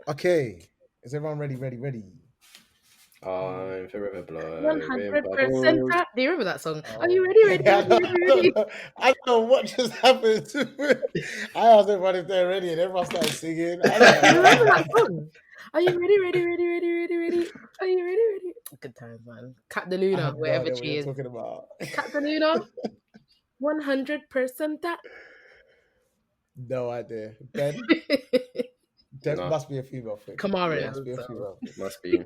Okay, is everyone ready? I'm forever blowing 100%. bubbles. Do you remember that song? Are you Oh, ready, ready, yeah, ready, ready, ready? I don't know what just happened. I asked everyone if they're ready, and everyone started singing. I was like, You remember nah. that song? Are you ready, ready, ready, ready, ready, ready? Are you ready, ready? Good times, man. Cat the I Luna, have no wherever idea what she you're is. talking about. Cat the Luna, 100%. No idea. Ben, that No, must be a female thing. Kamara yeah, Must does be a so. female thing. must be.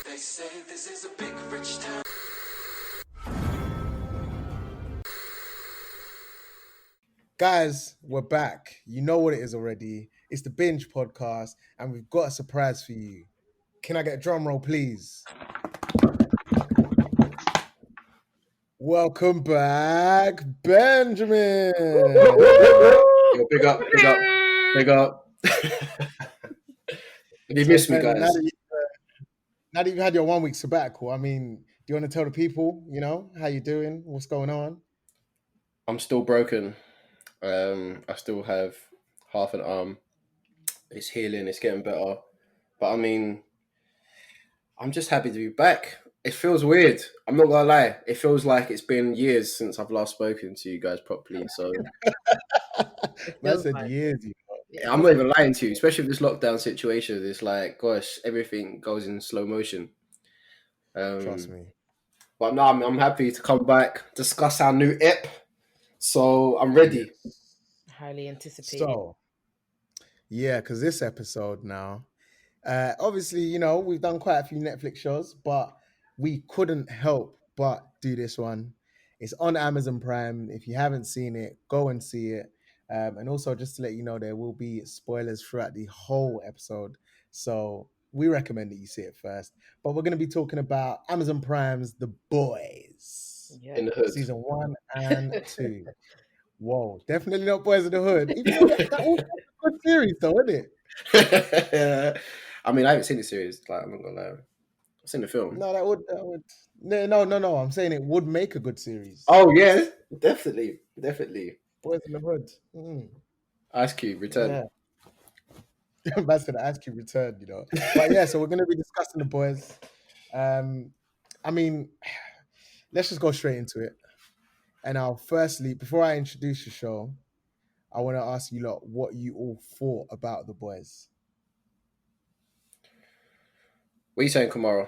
They say this is a big rich town. Guys, we're back. You know what it is already. It's the Binge podcast, and we've got a surprise for you. Can I get a drum roll, please? Welcome back, Benjamin. Yo, big up, big up, big up. Have you So, missed me, Ben, guys? now that you've had your 1 week sabbatical, I mean, do you want to tell the people, how you doing? What's going on? I'm still broken. I still have half an arm. It's healing. It's getting better. But I mean, I'm just happy to be back. It feels weird. I'm not gonna lie. It feels like it's been years since I've last spoken to you guys properly. So It Man feels said like years. it I'm feels not like even lying to you, especially with this lockdown situation. It's like, gosh, everything goes in slow motion. Trust Um, me. but no, I'm happy to come back, discuss our new ep. So I'm ready. Yes. highly anticipated. So, yeah, because this episode now, obviously, we've done quite a few Netflix shows, but we couldn't help but do this one. It's on Amazon Prime. If you haven't seen it, go and see it. And also, just to let you know, there will be spoilers throughout the whole episode. So we recommend that you see it first. But we're going to be talking about Amazon Prime's The Boys, Yeah. In the hood. season 1 and 2. Whoa, definitely not Boys in the Hood. Even though that was a good series, though, isn't it? I mean, I haven't seen the series. Like, I'm not gonna lie. I've seen the film. No, that would. No. I'm saying it would make a good series. Oh yeah, definitely, definitely. Boys in the Hood. Mm, Ice Cube return. yeah, that's gonna ask you return. But yeah, so we're gonna be discussing the boys. Um, I mean, let's just go straight into it. And I'll firstly, before I introduce the show, I want to ask you lot what you all thought about the boys. What are you saying, Kamara?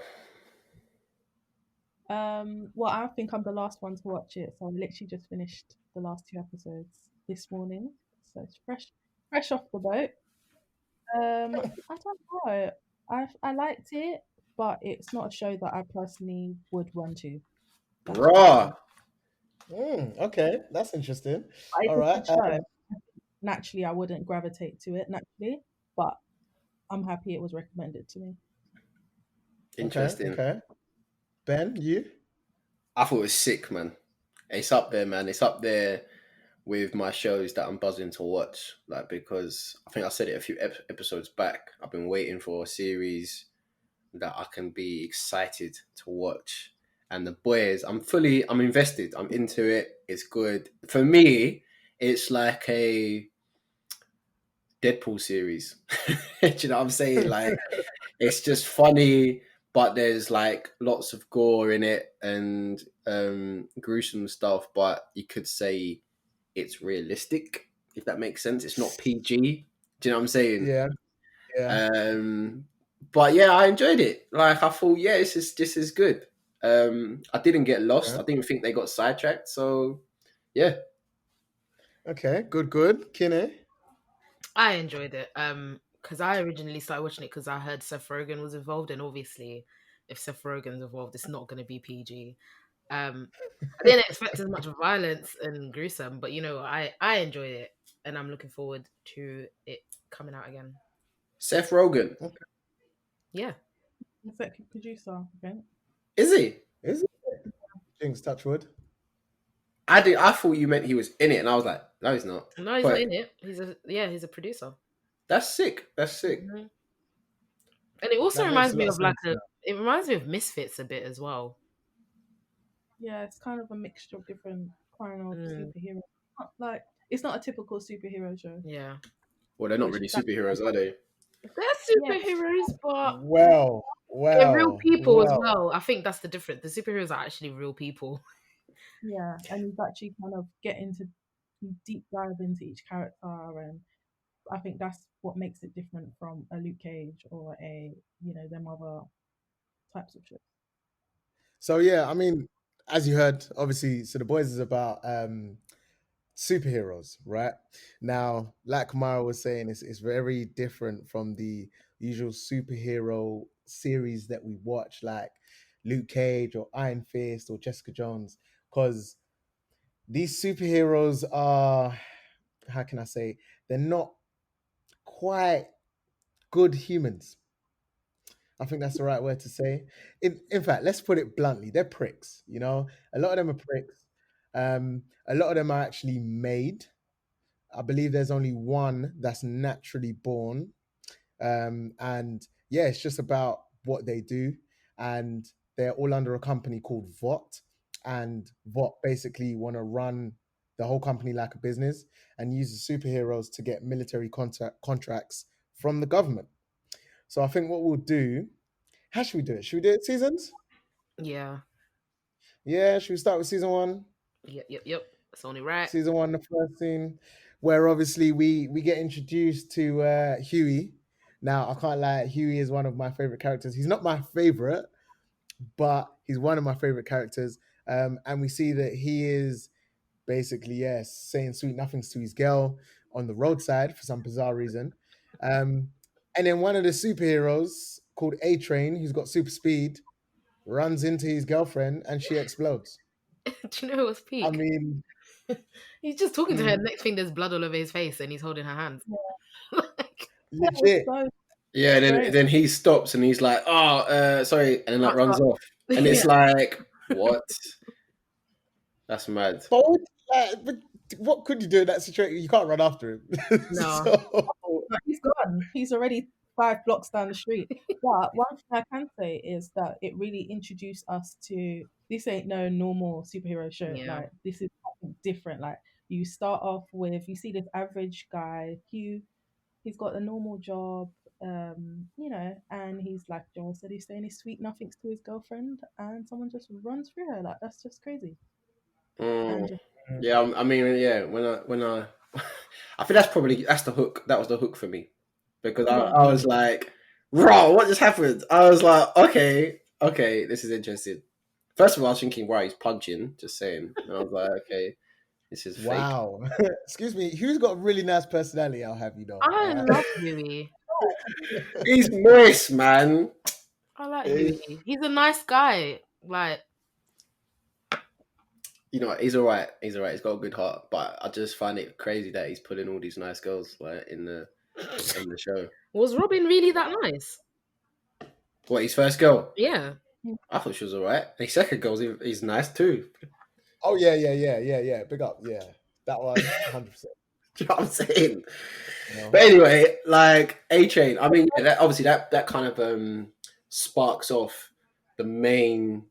Well, I think I'm the last one to watch it, so I literally just finished the last 2 episodes this morning, so it's fresh off the boat. I don't know. I liked it, but it's not a show that I personally would run to. That's what I'll Raw. say. Okay, that's interesting. But it's All a right. good show. Naturally, I wouldn't gravitate to it naturally, but I'm happy it was recommended to me. Interesting. Okay. Ben, you? I thought it was sick, man. It's up there, man. It's up there with my shows that I'm buzzing to watch. Like, because I think I said it a few episodes back. I've been waiting for a series that I can be excited to watch. And the boys, I'm invested. I'm into it. It's good. For me, it's like a Deadpool series. Do you know what I'm saying? Like, it's just funny, but there's like lots of gore in it and gruesome stuff. But you could say it's realistic, if that makes sense. It's not PG. Do you know what I'm saying? Yeah. But yeah, I enjoyed it. Like, I thought, yeah, this is good. I didn't get lost. Okay. I didn't think they got sidetracked. So yeah, Okay. Good. Kinney. I enjoyed it. Because I originally started watching it because I heard Seth Rogen was involved, and obviously, if Seth Rogen's involved, it's not going to be PG. I didn't expect as much violence and gruesome, but I enjoyed it, and I'm looking forward to it coming out again. Seth Rogen, Yeah, Executive producer, I think. is he? Is it? Jinx, touch wood. I thought you meant he was in it, and I was like, no, he's not. no, he's not But in it. He's a producer. that's sick. That's sick. Mhm. And it also That makes reminds a me lot of of sense now. it reminds me of Misfits a bit as well. Yeah, it's kind of a mixture of different kind of Mm, superheroes. Not like it's not a typical superhero show, yeah. Well, they're not which really that superheroes, are they? They're yeah, superheroes, but Well, they're real well, people as well. well. I think that's the difference. The superheroes are actually real people. yeah, and you actually kind of get into you deep dive into each character, and I think that's what makes it different from a Luke Cage or a them other types of shows. So yeah, I mean, as you heard, obviously, so the boys is about superheroes, right? Now, like Mara was saying, it's very different from the usual superhero series that we watch, like Luke Cage or Iron Fist or Jessica Jones, because these superheroes are, how can I say, they're not quite good humans. I think that's the right word to say. In fact, let's put it bluntly, they're pricks. You know, a lot of them are pricks. A lot of them are actually made. I believe there's only one that's naturally born. And yeah, it's just about what they do. And they're all under a company called VOT. And VOT basically want to run the whole company like a business and use the superheroes to get military contracts from the government. So I think what we'll do, how should we do it? Should we do it seasons? Yeah. Yeah, should we start with season one? Yep. It's only right. Season one, the first scene, where obviously we get introduced to Huey. Now I can't lie, Huey is one of my favorite characters. He's not my favorite, but he's one of my favorite characters. And we see that he is basically, yes, saying sweet nothings to his girl on the roadside for some bizarre reason. Um, and then one of the superheroes called A Train, who's got super speed, runs into his girlfriend and she explodes. Do you know who was I peak? mean, He's just talking to her. mm, Next thing, there's blood all over his face, and he's holding her hand. Yeah, Like, that was legit. so Yeah, and then strange. then he stops and he's like, "Oh, sorry," and then like can't runs stop. off, and Yeah. it's like, what? That's mad. But what could you do in that situation? You can't run after him. No. So Like, he's gone. He's already 5 blocks down the street. But one thing I can say is that it really introduced us to this ain't no normal superhero show. Yeah. Like this is something different. Like you start off with you see this average guy, Hugh, he's got a normal job, and he's like Joel said, he's saying his sweet nothings to his girlfriend and someone just runs through her. Like that's just crazy. And Mm. just Yeah, I mean, yeah. When I, I think that's the hook. That was the hook for me because I, yeah. I was like, "Raw, what just happened?" I was like, "Okay, this is interesting." First of all, I was thinking, "Wow, he's punching." Just saying. And I was like, "Okay, this is fake." wow. Excuse me. Who's got a really nice personality, I'll have you know. All I right. love Huey. He's moist, man. I like He's- Huey. He's a nice guy. Like, You know, he's all right. He's all right. He's got a good heart, but I just find it crazy that he's putting all these nice girls like in the show. was Robin really that nice? What, his first girl? Yeah. I thought she was all right. His second girl's he's nice too. Oh yeah. Big up. Yeah. That one, 100%. Do you know what I'm saying? You know? But anyway, like A Train. I mean, yeah, that, obviously that kind of sparks off the main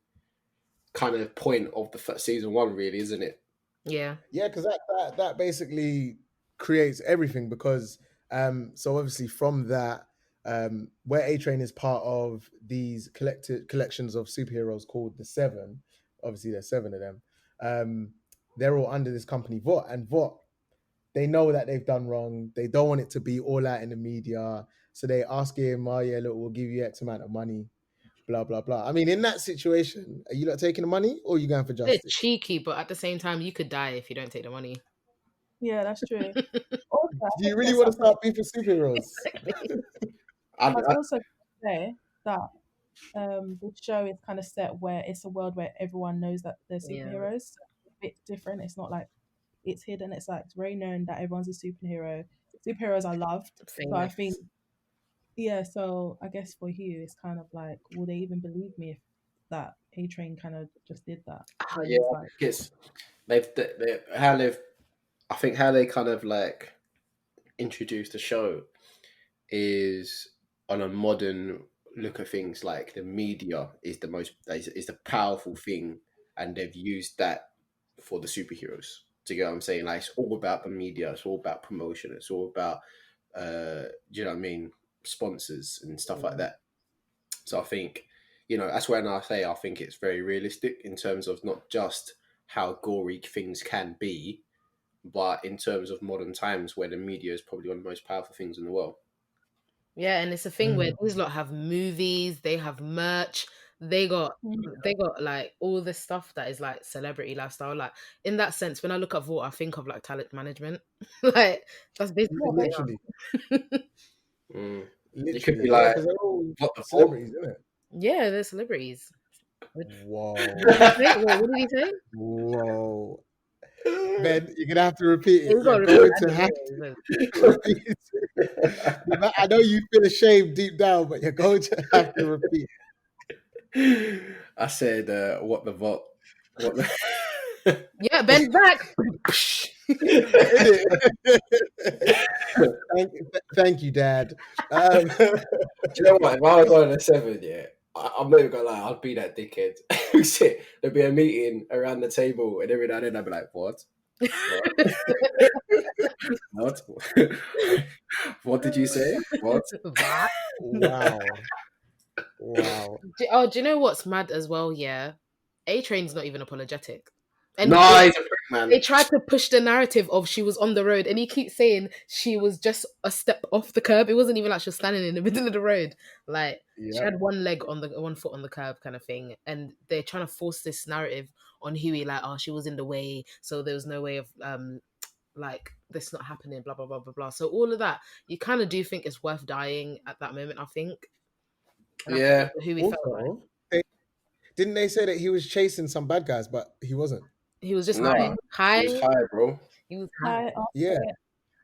kind of point of the season one, really, isn't it? Yeah. Yeah, because that basically creates everything because so obviously from that where A Train is part of these collected collections of superheroes called the Seven, obviously there's seven of them. They're all under this company VOT, and VOT, they know that they've done wrong. They don't want it to be all out in the media. So they ask him, oh yeah, look, we'll give you X amount of money, blah blah blah. I mean, in that situation, are you not taking the money or are you going for They're justice? cheeky, but at the same time, you could die if you don't take the money. Yeah, that's true. Also, I Do think you really there's want to something start being for superheroes? I, I was I, also gonna say that the show is kind of set where it's a world where everyone knows that they're Yeah. superheroes. So it's a bit different. It's not like it's hidden. It's like it's very known that everyone's a superhero. Superheroes are loved. So I think, Famous. yeah. So I guess for you, it's kind of like, will they even believe me if that A Train kind of just did that? And yeah, he's I like, think it's how they've. I think how they kind of like introduced the show is on a modern look at things. Like the media is the most is the powerful thing and they've used that for the superheroes. Do you get what I'm saying? Like, it's all about the media, it's all about promotion, it's all about do you know what I mean, sponsors and stuff like that. So I think, that's when I say I think it's very realistic in terms of not just how gory things can be, but in terms of modern times where the media is probably one of the most powerful things in the world. Yeah, and it's a thing where Mm. these lot have movies, they have merch, they got like all this stuff that is like celebrity lifestyle. Like in that sense, when I look at Vault, I think of like talent management. Like that's basically Yeah, what they Literally, are. It could be yeah, like, because they're all what the fuck? celebrities, isn't it? Yeah, they're celebrities. What did Whoa, he say? What did he say? whoa, Ben, you're gonna have to repeat Yeah, it. you You're gotta repeat going it. I to didn't have hear what he said. to repeat it. I know you feel ashamed deep down, but you're going to have to repeat I said, what the fuck? What the. Yeah, Ben's back. it. Thank you, Dad. Do you know what? If I was on a 7, yeah, I'm not even gonna lie, I'd be that dickhead. Shit, there'd be a meeting around the table, and every now and then I'd be like, "What? What? What? What did you say? What?" That. Wow, wow. Do you know what's mad as well? Yeah, A Train's not even apologetic, and No, he's a prick, they man. tried to push the narrative of she was on the road, and he keeps saying she was just a step off the curb. It wasn't even like she was standing in the middle of the road. Like she Yep. had one foot on the curb, kind of thing. And they're trying to force this narrative on Huey, like, oh, she was in the way, so there was no way of like this not happening. Blah blah blah blah blah. So all of that, you kind of do think it's worth dying at that moment. I think, and I think Yeah, that's what Huey felt like. Also, didn't they say that he was chasing some bad guys, but he wasn't? He was just nah, high. he was high, bro. He was high. Hi, after Yeah. it.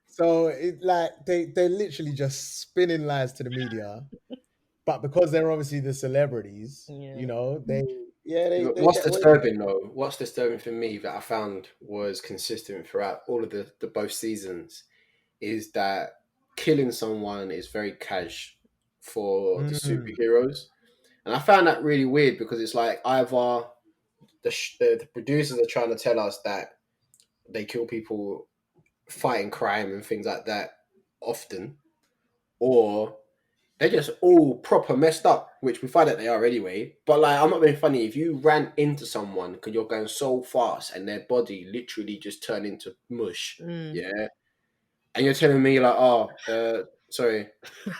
So it like they're literally just spinning lies to the media, but because they're obviously the celebrities, Yeah. they they What's get away. disturbing though? What's disturbing for me that I found was consistent throughout all of the both seasons is that killing someone is very cash for the Mm, superheroes, and I found that really weird because it's like either the producers are trying to tell us that they kill people fighting crime and things like that often, or they're just all proper messed up, which we find that they are anyway. But like, I'm not being funny. If you ran into someone because you're going so fast and their body literally just turned into mush, Mm. yeah, and you're telling me like, oh, sorry,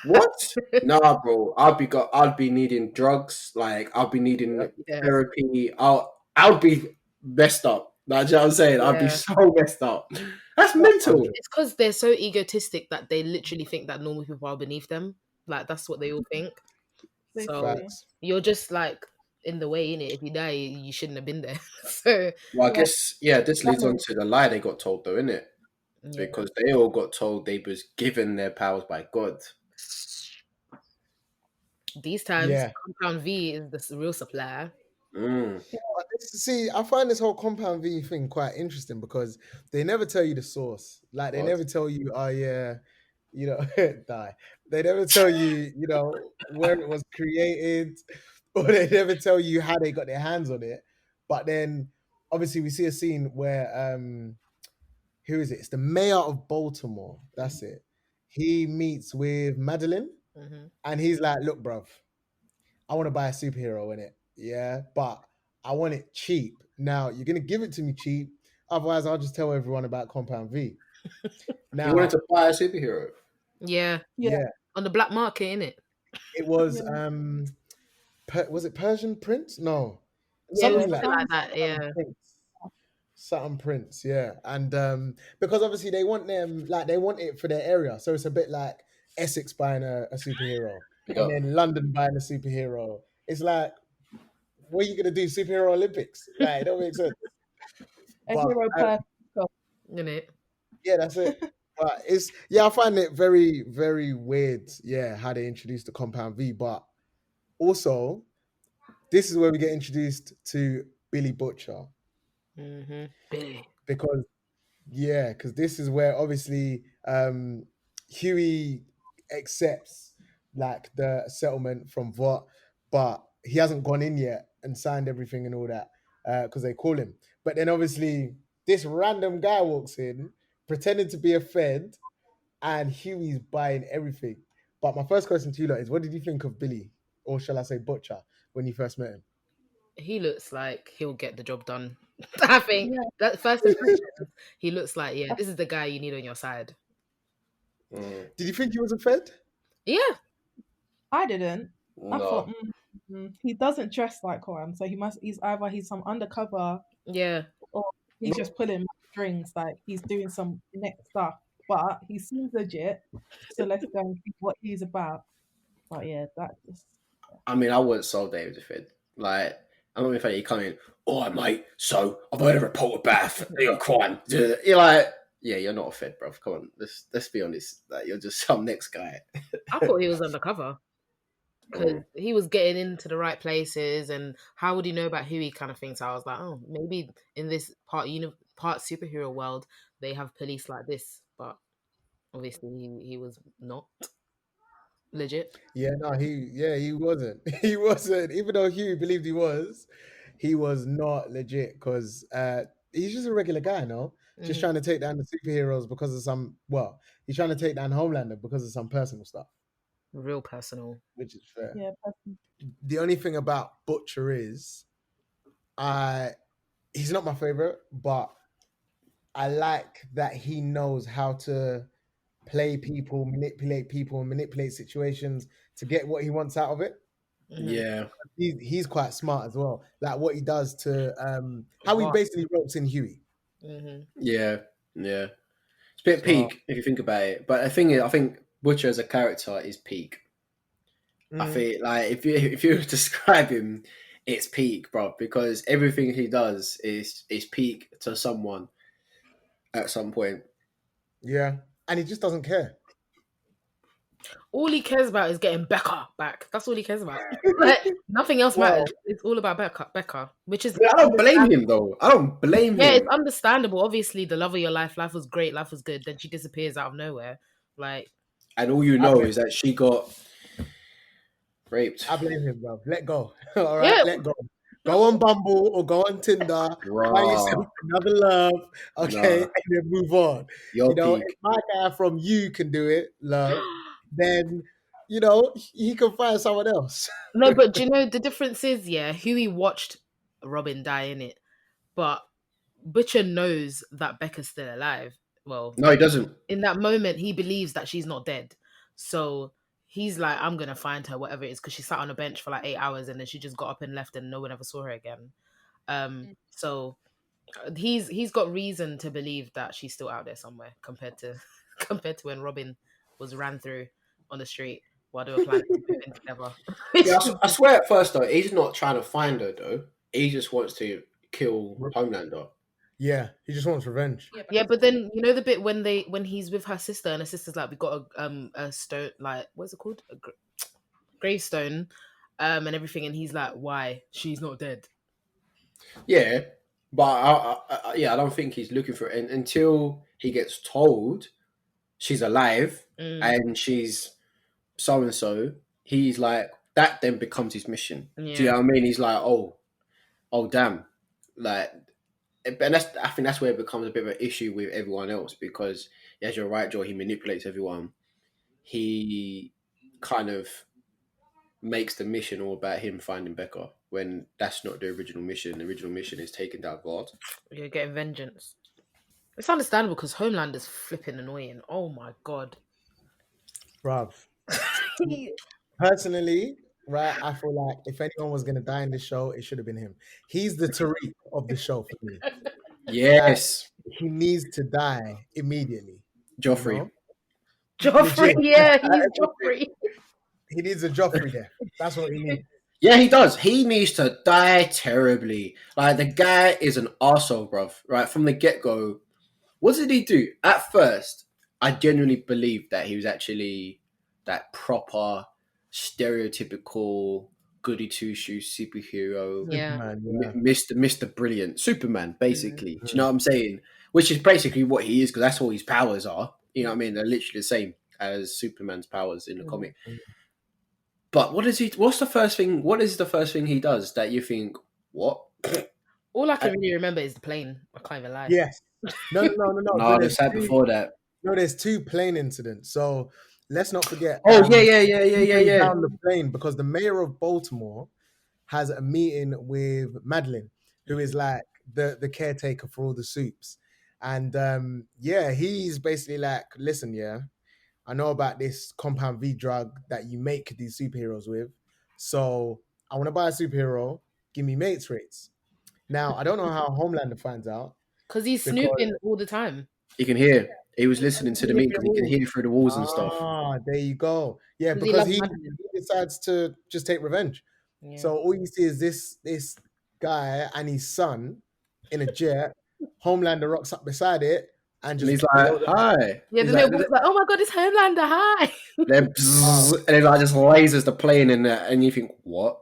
what? Nah, bro, I'd be needing drugs. Like, I'll be needing Yeah. therapy. I'll be messed up. Like, you know what I'm saying? I'd be Yeah. so messed up. That's mental. It's because they're so egotistic that they literally think that normal people are beneath them. Like that's what they all think. So Basically. facts. you're just like in the way, innit? If you die, you shouldn't have been there. So Well, I Yeah. guess, yeah, this leads on to the lie they got told, though, innit? yeah. Because they all got told they was given their powers by God. These times, Yeah. Compound V is the real supplier. Mm. But see, I find this whole compound V thing quite interesting because they never tell you the source. Like they God. never tell you, oh yeah, die. They never tell you, where it was created, or they never tell you how they got their hands on it. But then obviously we see a scene where who is it? It's the mayor of Baltimore. That's it. He meets with Madeline Hmm. and he's like, look, bruv, I want to buy a superhero in it. Yeah, but I want it cheap. Now you're gonna give it to me cheap, otherwise I'll just tell everyone about Compound V. He wanted Now, to buy a superhero. Yeah, Yeah. yeah, on the black market, innit? it was Yeah. was it Persian Prince? No, Yeah, it was Yeah. something like something that. like that. Something Yeah. Prince. Something Prince, yeah. And because obviously they want them like they want it for their area. So it's a bit like Essex buying a superhero Big and up. then London buying a superhero. It's like, what are you gonna do? Superhero Olympics? Like it don't make sense. A But hero per Innit? yeah, that's it. But I find it very, very weird, yeah, how they introduced the Compound V. But also, this is where we get introduced to Billy Butcher. Mm-hmm. Billy. Because this is where obviously Huey accepts like the settlement from Vought, but he hasn't gone in yet and signed everything and all that. because they call him. But then obviously this random guy walks in pretending to be a Fed, and Huey's buying everything. But my first question to you lot is, what did you think of Billy, or shall I say Butcher, when you first met him? He looks like he'll get the job done. I think Yeah. that first impression, he looks like, yeah, this is the guy you need on your side. Did you think he was a Fed? Yeah. I didn't. I thought No. he doesn't dress like one, so he's either he's some undercover Yeah. or he's just pulling strings, like he's doing some next stuff. But he seems legit, so let's go and see what he's about. But yeah, that just I mean, I wouldn't sold David Fed. Like, I'm not even funny. You come in, all right, mate. So I've heard a report of Bath. You're a crime. You're like, yeah, you're not a Fed, bro. Come on, let's be honest. Like, you're just some next guy. I thought he was undercover because he was getting into the right places, and how would he know about Huey kind of thing? So I was like, oh, maybe in this part superhero world they have police like this, but obviously he was not legit. Yeah, no, he wasn't. He wasn't. Even though Huey believed he was not legit because he's just a regular guy, no? Just trying to take down the superheroes because of he's trying to take down Homelander because of some personal stuff, Real personal. which is fair. yeah. The only thing about Butcher is, he's not my favorite, but I like that he knows how to play people, and manipulate situations to get what he wants out of it. Yeah. He's quite smart as well. Like what he does to how he basically ropes in Huey. Yeah. Yeah. It's a bit So- peak if you think about it. But the thing is, I think Butcher as a character is peak. I feel like if you describe him, it's peak, bro, because everything he does is peak to someone at some point. Yeah, and he just doesn't care. All he cares about is getting Becca back. That's all he cares about. Like, nothing else matters. It's all about Becca, which is. I don't blame him though. I don't blame Yeah, him. it's understandable. Obviously, the love of your life was great, life was good. Then she disappears out of nowhere. Like, And all you know is that she got raped. I blame him, bro. Let go. All right, Yeah. let go. Go on Bumble or go on Tinder. Find yourself another love, okay, Nah. and then move on. Your You know, peak. if my guy from you can do it, love, then he can find someone else. no, but do you know the difference is, yeah, Huey watched Robin die in it, but Butcher knows that Becca's still alive. Well, No, he doesn't. in that moment, he believes that she's not dead. So he's like, I'm gonna find her, whatever it is, because she sat on a bench for like 8 hours and then she just got up and left and no one ever saw her again. So he's got reason to believe that she's still out there somewhere compared to when Robin was ran through on the street while they were planning to move in together. Yeah, I swear at first though, he's not trying to find her though. He just wants to kill Homelander. Yeah, he just wants revenge. Yeah, but then you know the bit when he's with her sister and her sister's like, we got a stone, like what's it called, gravestone, and everything, and he's like, why? She's not dead. Yeah, but I don't think he's looking for it until he gets told she's alive and she's so and so. He's like, that then becomes his mission. Yeah. Do you know what I mean? He's like, oh damn, like, and I think that's where it becomes a bit of an issue with everyone else because, as you're right, Joe, he manipulates everyone. He kind of makes the mission all about him finding Becca when that's not the original mission. The original mission is taking down God. You're getting vengeance. It's understandable because Homelander's flipping annoying. Oh my god. Bruv. Personally, right, I feel like if anyone was going to die in this show, it should have been him. He's the Tariq of the show for me. Yes. He needs to die immediately. Joffrey. You know? Joffrey, Legit. yeah, he's Joffrey. He needs a Joffrey there. That's what he needs. Yeah, he does. He needs to die terribly. Like, the guy is an arsehole, bruv. Right, from the get-go. What did he do? At first, I genuinely believed that he was actually that proper, stereotypical, goody two-shoes superhero. Yeah. Mr. Brilliant. Superman, basically. Do you know what I'm saying? Which is basically what he is, because that's all his powers are. You know what I mean? They're literally the same as Superman's powers in the comic. But what is the first thing he does that you think, what? All I can really remember is the plane. I can't even lie. Yes. No. So No, the side before that. there's two plane incidents. So let's not forget. Oh yeah, he brings yeah. down the plane because the mayor of Baltimore has a meeting with Madeline, who is like the caretaker for all the soups. And yeah, he's basically like, listen, yeah, I know about this compound V drug that you make these superheroes with. So I want to buy a superhero, give me mates rates. Now, I don't know how Homelander finds out Because he's because snooping all the time. You can hear. He was listening to the he hit meeting the because he can wall. hear through the walls and stuff. There you go. Yeah, Because he because loves he Madeline. decides to just take revenge. Yeah. So all you see is this guy and his son in a jet. Homelander rocks up beside it and And just he's like, blows up. "Hi." Yeah, He's the like, little boy's like, oh my god, it's Homelander, hi. then Uh, and then like just lasers the plane and you think, what?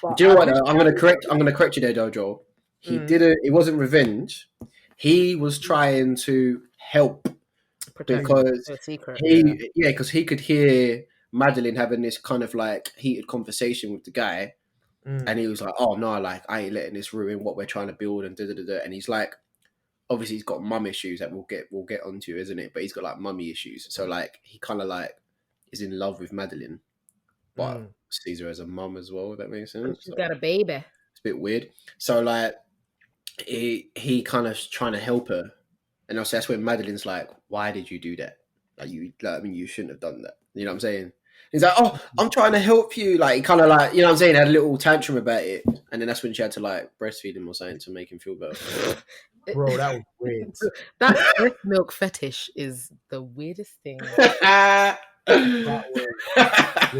but Do you I know what? Though? appreciate. I'm gonna correct you there, Dojo. He Mm, didn't. It wasn't revenge. He was trying to help Protect because your secret. because he could hear Madeline having this kind of like heated conversation with the guy, and mm, he was like, "Oh no, like I ain't letting this ruin what we're trying to build," and da da da da. And he's like, obviously he's got mum issues that we'll get onto, isn't it? But he's got like mummy issues, so like he kind of like is in love with Madeline, but mm. sees her as a mum as well. If that makes And sense. she's So got a baby. it's a bit weird. So like he kind of trying to help her, and also that's when Madeline's like, "Why did you do that? I mean, you shouldn't have done that." You know what I'm saying? He's like, "Oh, I'm trying to help you." Like, he kind of like, you know what I'm saying? Had a little tantrum about it, and then that's when she had to like breastfeed him or something to make him feel better. Bro, that was weird. That breast milk fetish is the weirdest thing. That was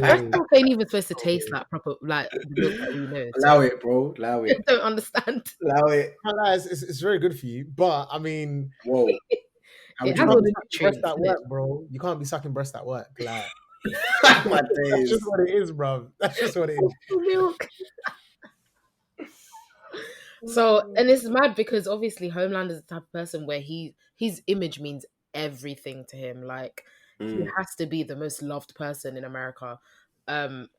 Breast weird. milk ain't even supposed to taste like proper, like the milk that we know. Allow it, bro. Allow I it. don't understand. Allow it. Can't lie, it's very good for you, but I mean, Whoa. How It would has you all can't know? be the sucking breast nutrients at in it. work, bro. You can't be sucking breast at work. Like My that's just days. what it is, bro. That's just what it is. Milk. So, and it's mad because obviously Homelander's the type of person where his image means everything to him. Like he Mm, has to be the most loved person in America.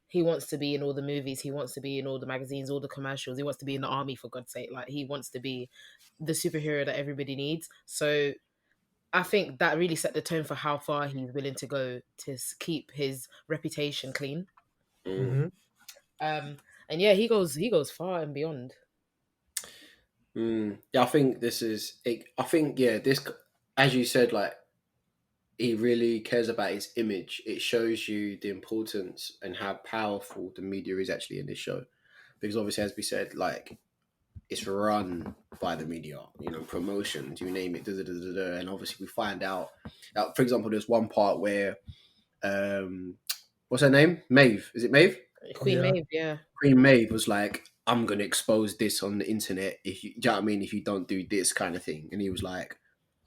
He wants to be in all the movies, he wants to be in all the magazines, all the commercials, he wants to be in the army for God's sake. Like he wants to be the superhero that everybody needs. So I think that really set the tone for how far he's willing to go to keep his reputation clean. mm, Mm-hmm. And yeah, he goes far and beyond. mm. Yeah, I think this is. I think yeah, this as you said, like he really cares about his image. It shows you the importance and how powerful the media is actually in this show. Because obviously, as we said, like it's run by the media, you know, promotions, you name it, da, da, da, da, da. And obviously we find out that, for example, there's one part where, what's her name? Maeve. Is it Maeve? Queen Yeah. Maeve, yeah. Queen Maeve was like, I'm going to expose this on the internet if you, do you know what I mean? If you don't do this kind of thing. And he was like,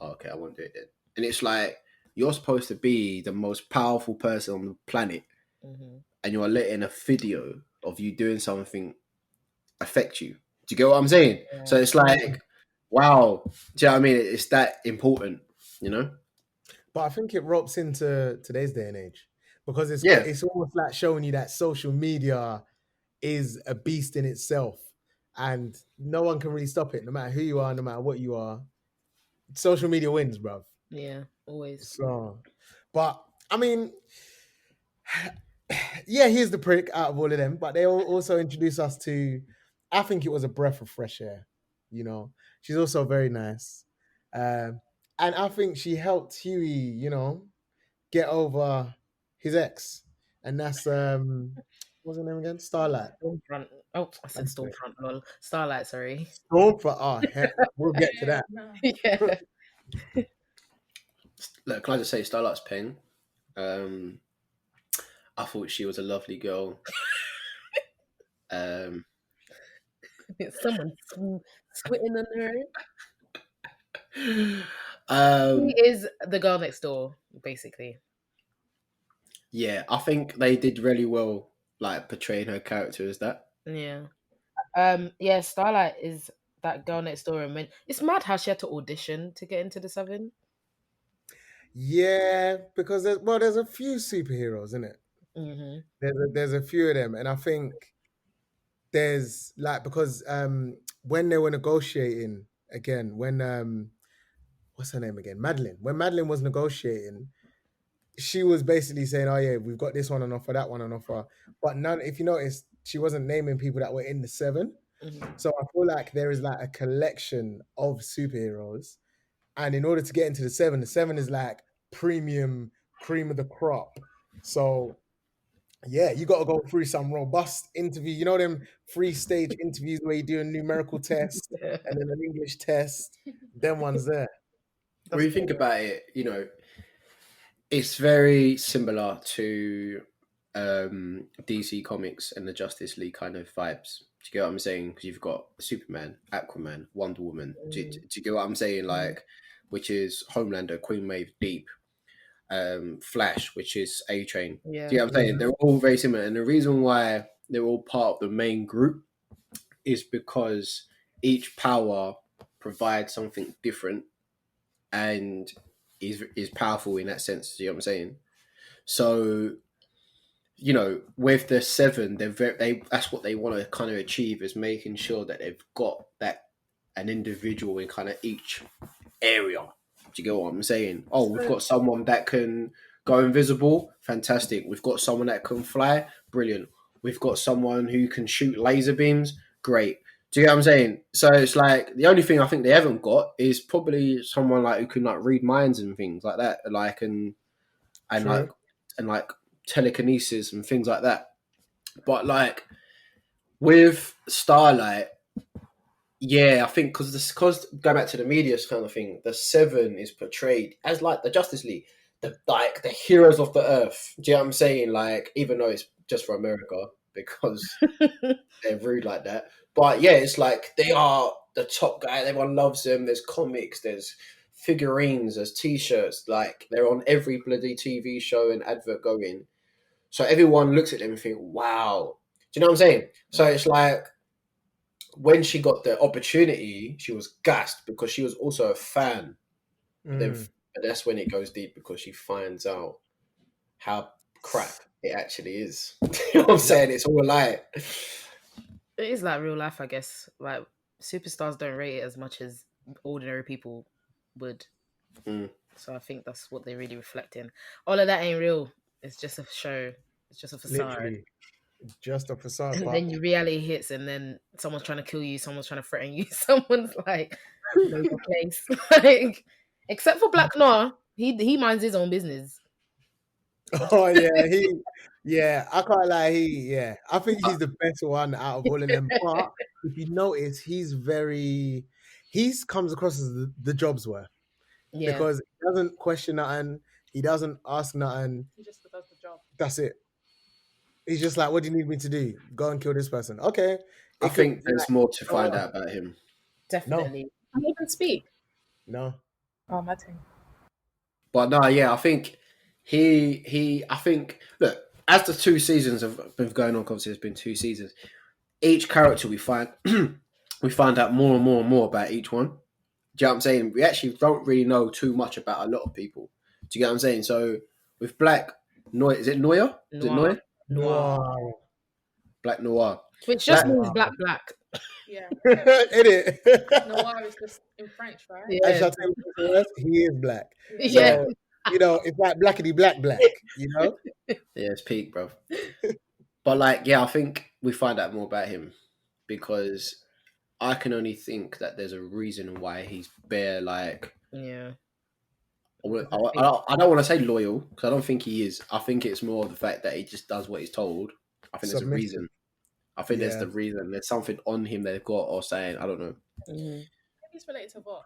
oh, okay, I won't do it then. And it's like, you're supposed to be the most powerful person on the planet Hmm. and you're letting a video of you doing something affect you. Do you get what I'm saying? So Yeah. it's like, wow. Do you know what I mean? It's that important, you know? But I think it ropes into today's day and age because Yeah. it's almost like showing you that social media is a beast in itself, and no one can really stop it, no matter who you are, no matter what you are. Social media wins, bruv. Yeah, always. So, but I mean, yeah, he's the prick out of all of them, but they also introduce us to. I think it was a breath of fresh air. You know, she's also very nice, and I think she helped Huey. You know, get over his ex, and that's what's her name again? Starlight. Stormfront. Oh, I said That's it. Stormfront. Lol. Starlight. Sorry. Storm for heck, we'll get to that. Yeah. Look, can I just say, Starlight's Pen? I thought she was a lovely girl. Um, Someone squitting on her. um, She is the girl next door, basically. yeah, I think they did really well, like portraying her character as that. Yeah. Yeah, Starlight is that girl next door, and when it's mad how she had to audition to get into the Seven. Yeah, because there's a few superheroes in it. Mm-hmm. There's a few of them, and I think there's like, because when they were negotiating again, when what's her name again? Madeline. When Madeline was negotiating, she was basically saying, "Oh yeah, we've got this one on offer, that one on offer," but none. If you notice, she wasn't naming people that were in the 7. Mhm. So I feel like there is like a collection of superheroes, and in order to get into the 7 is like premium, cream of the crop. So yeah, you got to go through some robust interview. You know them 3-stage interviews where you do a numerical test and then an English test. Them ones there. When you think about it, it's very similar to DC Comics and the Justice League kind of vibes. Do you get what I'm saying? Because you've got Superman, Aquaman, Wonder Woman. Do you get what I'm saying? Like, which is Homelander, Queen Maeve, Deep, Flash, which is A Train. Yeah. Do you get what I'm saying? They're all very similar, and the reason why they're all part of the main group is because each power provides something different and is powerful in that sense. Do you know what I'm saying? So, with the 7, they that's what they want to kind of achieve, is making sure that they've got that an individual in kind of each area. Do you get what I'm saying? Oh, we've got someone that can go invisible. Fantastic. We've got someone that can fly. Brilliant. We've got someone who can shoot laser beams. Great. Do you get what I'm saying? So it's like the only thing I think they haven't got is probably someone like who can like read minds and things like that, like and True. like telekinesis and things like that. But like with Starlight, yeah, I think because going back to the media kind of thing, the 7 is portrayed as like the Justice League, the heroes of the earth. Do you know what I'm saying? Like, even though it's just for America because they're rude like that. But yeah, it's like they are the top guy. Everyone loves them. There's comics, there's figurines, there's T-shirts. Like, they're on every bloody TV show and advert going. So everyone looks at them and think, wow. Do you know what I'm saying? So it's like when she got the opportunity, she was gassed because she was also a fan. Then that's when it goes deep, because she finds out how crap it actually is. You know what I'm saying? It's all a lie. It is like real life, I guess. Like, superstars don't rate it as much as ordinary people would. So I think that's what they're really reflecting. All of that ain't real. It's just a show. It's just a facade. Literally, just a facade. And But then your reality hits, and then someone's trying to kill you, someone's trying to threaten you, someone's like, know your place. Like, except for Black Noir, he minds his own business. oh yeah, I can't lie. I think he's the best one out of all of them. But if you notice, he's comes across as the job's worth, Yeah. because he doesn't question nothing, he doesn't ask nothing. He just does the job. That's it. He's just like, what do you need me to do? Go and kill this person. Okay. I think there's more to find out about him. Definitely. Can he even speak? No. Oh, my thing. But no, yeah, I think I think, look, as the 2 seasons have been going on, obviously there's been 2 seasons, each character we find we find out more and more and more about each one. Do you know what I'm saying? We actually don't really know too much about a lot of people. Do you get what I'm saying? So with Black Noir, is it Noir? Is it Noir? Wow. Black Noir. Which just Black means Noir. black. Yeah. It is. Noir is just in French, right? I Yeah. shall tell you what's worse, he is black. Yeah. So, it's like blackity black, you know? Yeah, it's peak, bro. But like, yeah, I think we find out more about him because I can only think that there's a reason why he's bare, like, Yeah. I don't want to say loyal, because I don't think he is. I think it's more the fact that he just does what he's told. I think there's a Submissive. reason. I think there's the reason. There's something on him they've got, or saying, I don't know. Mm-hmm. Maybe it's related to what?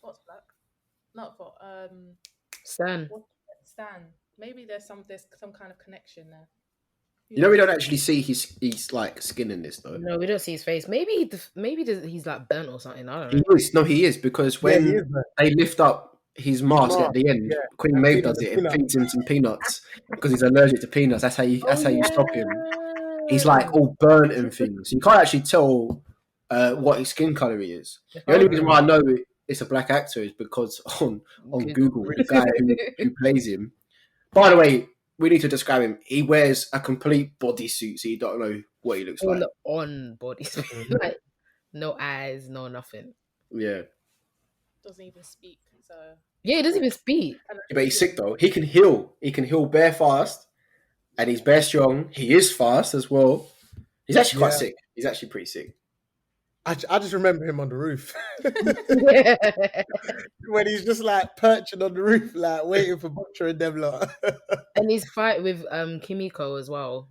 What's black? Not what? Stan. Stan. Maybe there's some kind of connection there. You know, we don't actually see he's like skin in this though. No, we don't see his face. Maybe he's like burnt or something. I don't know. He is, because when they lift up his mask at the end, Queen Maeve does it and feeds him some peanuts because he's allergic to peanuts. That's how you stop him. He's like all burnt and things. You can't actually tell what his skin color he is. The only reason why I know it's a black actor is because on Google, the guy who plays him. By the way, we need to describe him. He wears a complete bodysuit, so you don't know what he looks Full like. on body, Mhm. like no eyes, no nothing. Yeah. Doesn't even speak. So Yeah, he doesn't even speak. and But he's sick though. He can heal. He can heal bare fast, and he's bare strong. He is fast as well. He's actually quite Yeah. sick. He's actually pretty sick. I just remember him on the roof Yeah. when he's just like perching on the roof, like waiting for Butcher and them lot. And his fight with Kimiko as well.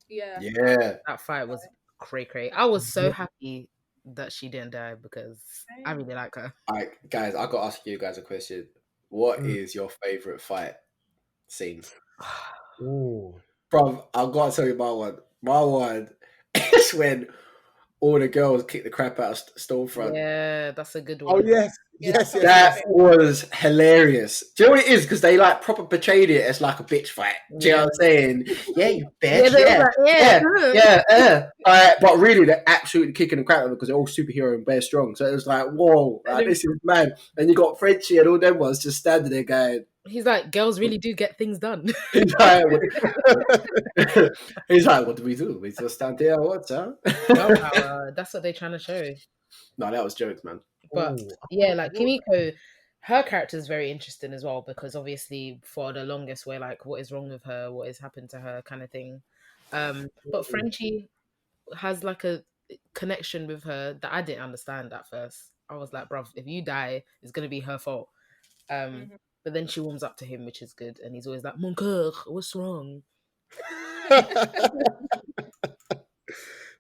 yeah. Yeah. That fight was cray. I was so happy that she didn't die because I really like her. Alright, guys, I got to ask you guys a question. What Mm. is your favorite fight scene? Ooh. Bro, I've got to tell you my one. My one is when all the girls kick the crap out of Stormfront. Yeah, that's a good Oh one. yes, Yeah, yes, yes, That yes. was hilarious. Do you know what it is? Because they like proper portrayed it as like a bitch fight. Do you know what I'm saying? Yeah, you bitch. they Yeah, were like, yeah. But really, they're absolutely kicking the crap out of them because they're all superhero and bare strong. So it was like, whoa, like, this is mad. And you got Frenchie and all them ones just standing there going, He's like, girls really do get things done. he's like, he's like, what do? We just stand there, what, huh? Girl power. That's what they're trying to show. No, that was jokes, man. But Ooh. yeah, like Kimiko, her character is very interesting as well because obviously for the longest we're like, what is wrong with her? What has happened to her? Kind of thing. But Frenchie has like a connection with her that I didn't understand at first. I was like, bruv, if you die, it's gonna be her fault. But then she warms up to him, which is good, and he's always like, "Mon cœur, what's wrong?"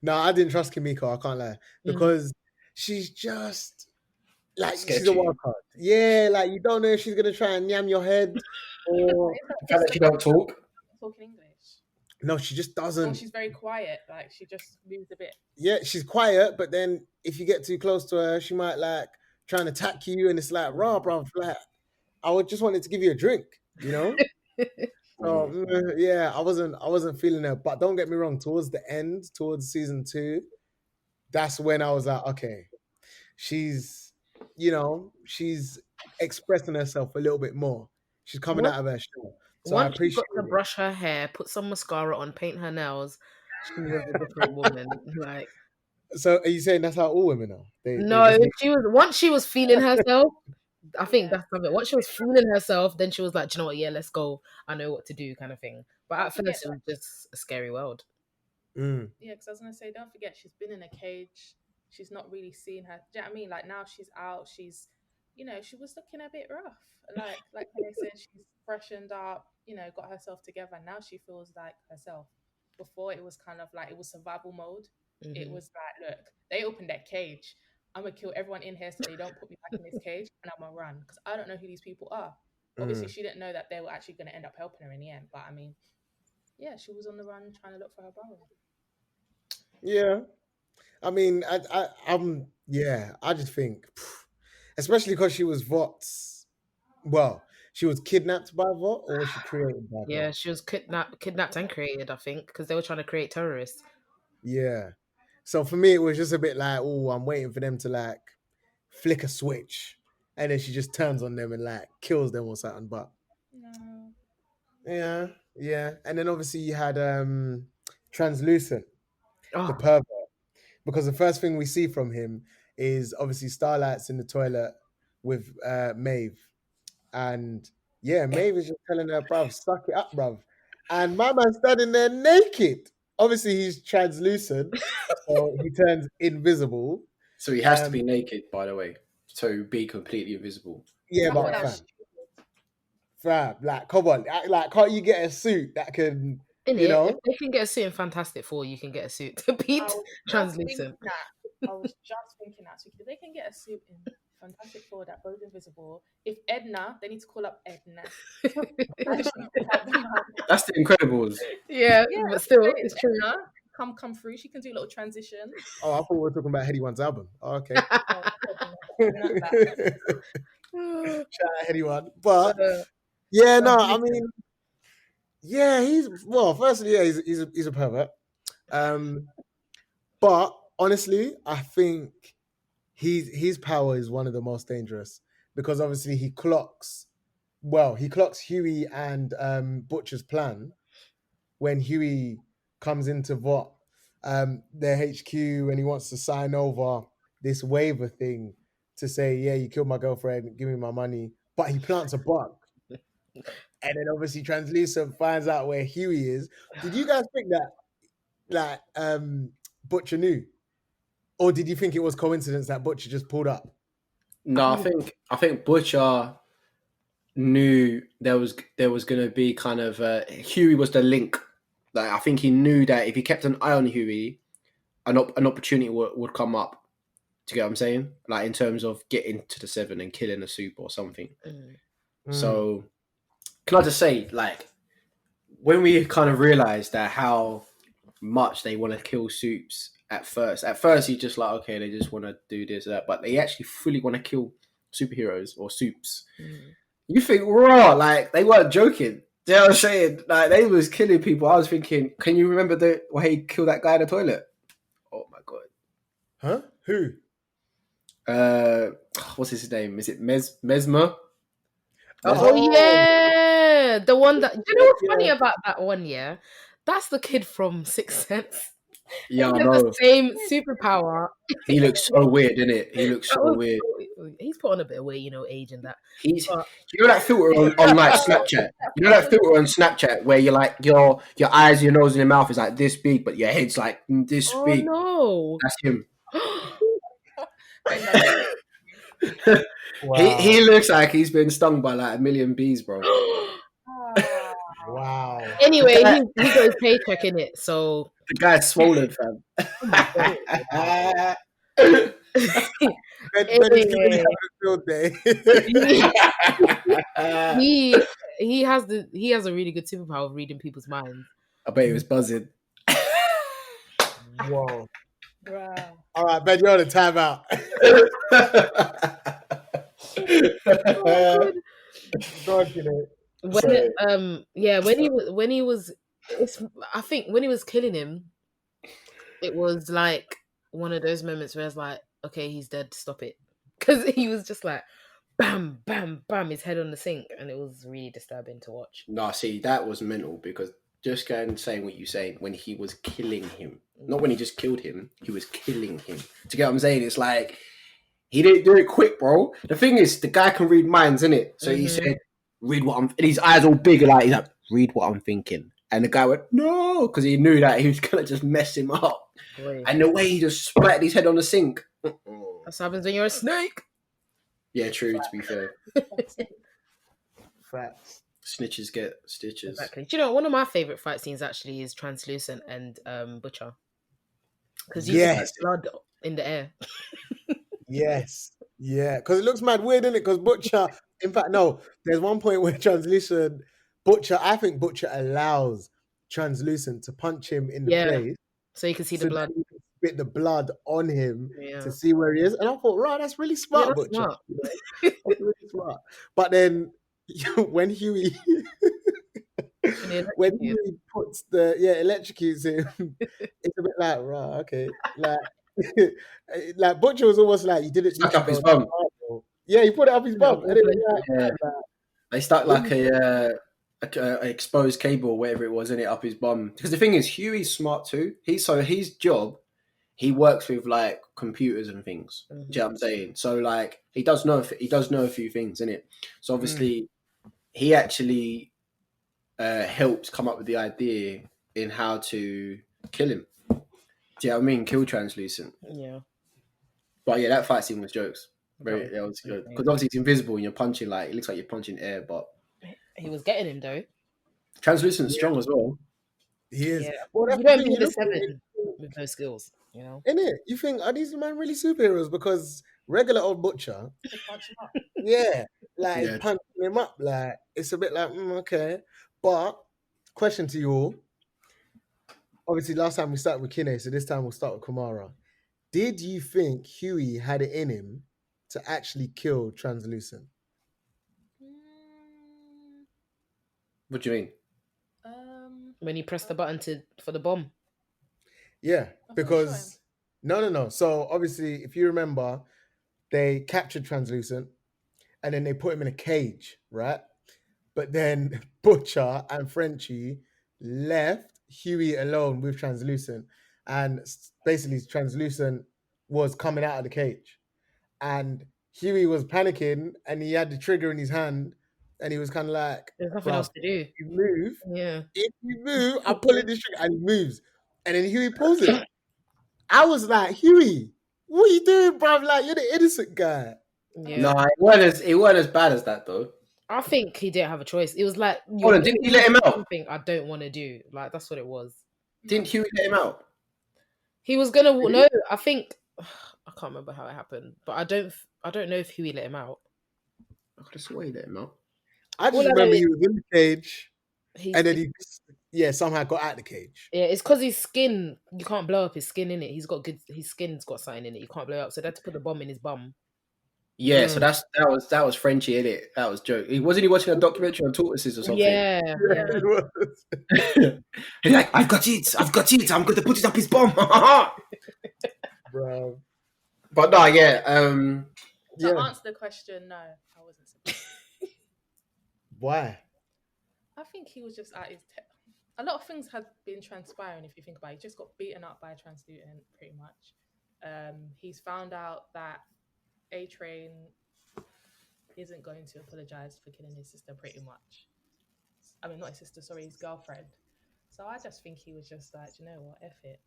No, I didn't trust Kimiko. I can't lie because she's just like she's a Sketchy. wild card. Yeah, like you don't know if she's gonna try and yam your head or The fact that she don't talk. Talking English. no, she just Or doesn't. she's very quiet. Like she just moves a bit. Yeah, she's quiet, but then if you get too close to her, she might like try and attack you, and it's like, raw, bro. Like, I would just wanted to give you a drink, you know. So yeah, I wasn't feeling her. But don't get me wrong. Towards the end, towards season 2, that's when I was like, okay, she's, she's expressing herself a little bit more. She's coming What? out of her shell. So I Once she appreciate got to it. brush her hair, put some mascara on, paint her nails, she was a different woman. Like, So are you saying that's how all women are? They no, just once she was feeling herself. I think that's something. Once she was feeling herself, then she was like, "Do you know what? Yeah, let's go. I know what to do," kind of thing. But at first, it was just a scary world. Mm. Yeah, because I was gonna say, don't forget she's been in a cage. She's not really seen her. Do you know what I mean? Like now she's out. She's, she was looking a bit rough. Like they said, she's freshened up. Got herself together. Now she feels like herself. Before it was kind of like it was survival mode. It was like, look, they opened that cage. I'm gonna kill everyone in here so they don't put me back in this cage, and I'm gonna run because I don't know who these people are. Obviously, she didn't know that they were actually going to end up helping her in the end. But I mean, yeah, she was on the run trying to look for her brother. Yeah. I mean, I just think, especially because she was Vot's, well, she was kidnapped by Vot or was she created by Yeah, Vot? she was kidnapped and created. I think because they were trying to create terrorists. Yeah. So for me, it was just a bit like, oh, I'm waiting for them to like flick a switch, and then she just turns on them and like kills them or something. But No. yeah. And then obviously you had Translucent, the Oh, pervert, because the first thing we see from him is obviously Starlight's in the toilet with Maeve, and yeah, Maeve is just telling her, bruv, suck it up, bruv. And my man's standing there naked. Obviously, he's translucent, so he turns invisible. So he has to be naked, by the way, to be completely invisible. Yeah, I thought but that was stupid. fam, like, come on, like, can't you get a suit that can, in you it, know? if they can get a suit in Fantastic Four, you can get a suit to beat I was Translucent. I was just thinking that. So if they can get a suit in Fantastic Four that goes invisible, if Edna, they need to call up Edna. That's the Incredibles. Yeah, but still, it's true. Edna, come through. She can do a little transition. Oh, I thought we were talking about Heady One's album. Oh, okay. Oh, not that. Shout out Heady One. But Uh, yeah, no, I mean, yeah, firstly, yeah, he's a pervert. But honestly, I think his power is one of the most dangerous because obviously he clocks well, he clocks Huey and Butcher's plan when Huey comes into their HQ, and he wants to sign over this waiver thing to say, yeah, you killed my girlfriend, give me my money. But he plants a bug. And then obviously Translucent finds out where Huey is. Did you guys think that Butcher knew? Or did you think it was coincidence that Butcher just pulled up? No, I think Butcher knew there was going to be kind of Huey was the link. Like I think he knew that if he kept an eye on Huey, an opportunity would come up. Do you get what I'm saying? Like in terms of getting to the 7 and killing a super or something. So can I just say, like, when we kind of realized that how much they want to kill Soups at first he's just like, okay, they just want to do this or that, but they actually fully want to kill superheroes or Soups. You think, raw, like, they weren't joking. You know what I'm saying? Like, they was killing people. I was thinking, can you remember the way he killed that guy in the toilet? Oh, my God. Huh? Who? What's his name? Is it Mesmer? Oh yeah, the one that you know what's funny about that one? Yeah, that's the kid from Sixth Sense. Yeah, I He has know. the same superpower. He looks so weird, didn't it? He looks so weird. He's put on a bit of weight, you know, age and that. You know that filter on like Snapchat? You know that filter on Snapchat where you're like your eyes, your nose, and your mouth is like this big, but your head's like this big. No, That's him. Wow. He looks like he's been stung by like 1,000,000 bees, bro. Wow. Anyway, he got his paycheck in it, so the guy's swollen, fam. he has a really good superpower of reading people's minds. I bet he was buzzing. Whoa. Wow. All right, Ben, you're on a timeout. When he was I think when he was killing him, it was like one of those moments where it's like, okay, he's dead, stop it. Because he was just like bam, bam, bam, his head on the sink, and it was really disturbing to watch. No, see, that was mental because just going saying what you're saying when he was killing him, not when he just killed him, he was killing him. Do you get what I'm saying? It's like he didn't do it quick, bro. The thing is, the guy can read minds, innit? So he said, "Read what I'm." And his eyes all big, and he's like, "Read what I'm thinking." And the guy went, "No," because he knew that he was gonna just mess him up. Boy. And the way he just splattered his head on the sink. That's what happens when you're a snake. Yeah, true. To be fair, facts. Snitches get stitches. Exactly. Do you know one of my favorite fight scenes actually is Translucent and Butcher, because you see blood in the air. Yes, yeah, because it looks mad weird, isn't it? Because Butcher, in fact, no, there's one point where I think Butcher allows Translucent to punch him in the face, so you can see the blood. Spit the blood on him to see where he is, and I thought, right, that's really smart, Butcher. Smart. That's really smart. But then when Huey puts electrocutes him, it's a bit like, right, okay, like Butcher was almost like, you did it. Stuck up his bum. Yeah, he put it up his bum. They stuck like a exposed cable or whatever it was in it up his bum. Because the thing is, Huey's smart too. His job, he works with like computers and things. Do you know what I'm saying? So like he does know a few things in it. So obviously he actually helped come up with the idea in how to kill him. Do you know what I mean? Kill Translucent. Yeah. But yeah, that fight scene was jokes. That was good. Because obviously it's invisible and you're punching, like, it looks like you're punching air, but he was getting him though. Translucent's strong as well. He is. Yeah. Well, you don't need a 7 with those skills, you know? Innit? You think, are these men really superheroes? Because regular old Butcher, punching him up, like, it's a bit like, okay. But, question to you all. Obviously, last time we started with Kine, so this time we'll start with Kamara. Did you think Huey had it in him to actually kill Translucent? What do you mean? When he pressed the button for the bomb. Yeah, because no. So obviously, if you remember, they captured Translucent, and then they put him in a cage, right? But then Butcher and Frenchie left Huey alone with Translucent. And basically, Translucent was coming out of the cage. And Huey was panicking and he had the trigger in his hand. And he was kind of like, There's nothing else bruv, to do. if you move, Yeah. I'm pulling this trigger. And he moves. And then Huey pulls it. I was like, Huey, what are you doing, bruv? Like, you're the innocent guy. Yeah. No, it weren't as bad as that though. I think he didn't have a choice. It was like Hold on, didn't he let him out? Something I don't want to do. Like that's what it was. Didn't Huey let him out? He was gonna no. I think I can't remember how it happened, but I don't know if Huey let him out. I could have sworn he let him out. I All just I know remember is he was in the cage He's, and then he somehow got out the cage. yeah, it's because his skin. You can't blow up his skin in it. He's got good. His skin's got something in it. You can't blow it up. So they had to put the bomb in his bum. Yeah, so that was Frenchie in it. That was joke. Wasn't he watching a documentary on tortoises or something? Yeah. It was. He's like, I've got it. I'm going to put it up his bum. Bro. But no, yeah. To answer the question, no, I wasn't surprised. Why? I think he was just at his. A lot of things had been transpiring. If you think about it, he just got beaten up by a Translucent, pretty much. He's found out that A-Train isn't going to apologize for killing his sister, pretty much. I mean, not his sister, sorry, his girlfriend. So I just think he was just like, you know what, F it.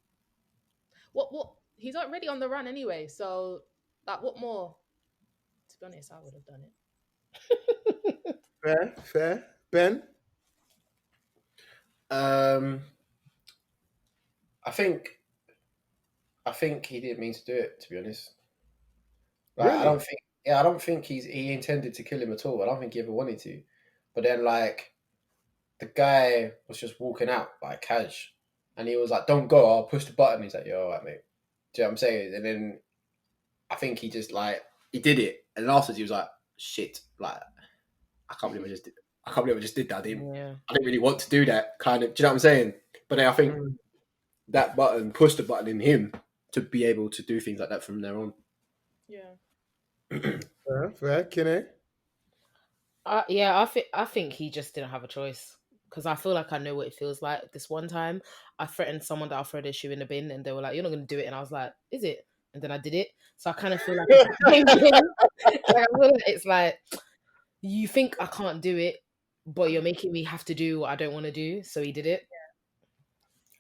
What? He's already on the run anyway, so like, what more? To be honest, I would have done it. Fair. Ben? I think he didn't mean to do it, to be honest. Like, Really? I don't think he intended to kill him at all. I don't think he ever wanted to. But then, like, the guy was just walking out, like, cash. And he was like, don't go, I'll push the button. He's like, you're all right, mate. Do you know what I'm saying? And then I think he just, like, he did it. And then afterwards he was like, shit, like, I can't believe I just did that. I didn't really want to do that, kind of. Do you know what I'm saying? But then I think that button pushed the button in him to be able to do things like that from there on. Yeah. Fair. Kinney? Yeah, I think he just didn't have a choice because I feel like I know what it feels like. This one time, I threatened someone that I'll throw their shoe in the bin, and they were like, "You're not going to do it," and I was like, "Is it?" And then I did it. So I kind of feel like it's like you think I can't do it, but you're making me have to do what I don't want to do. So he did it.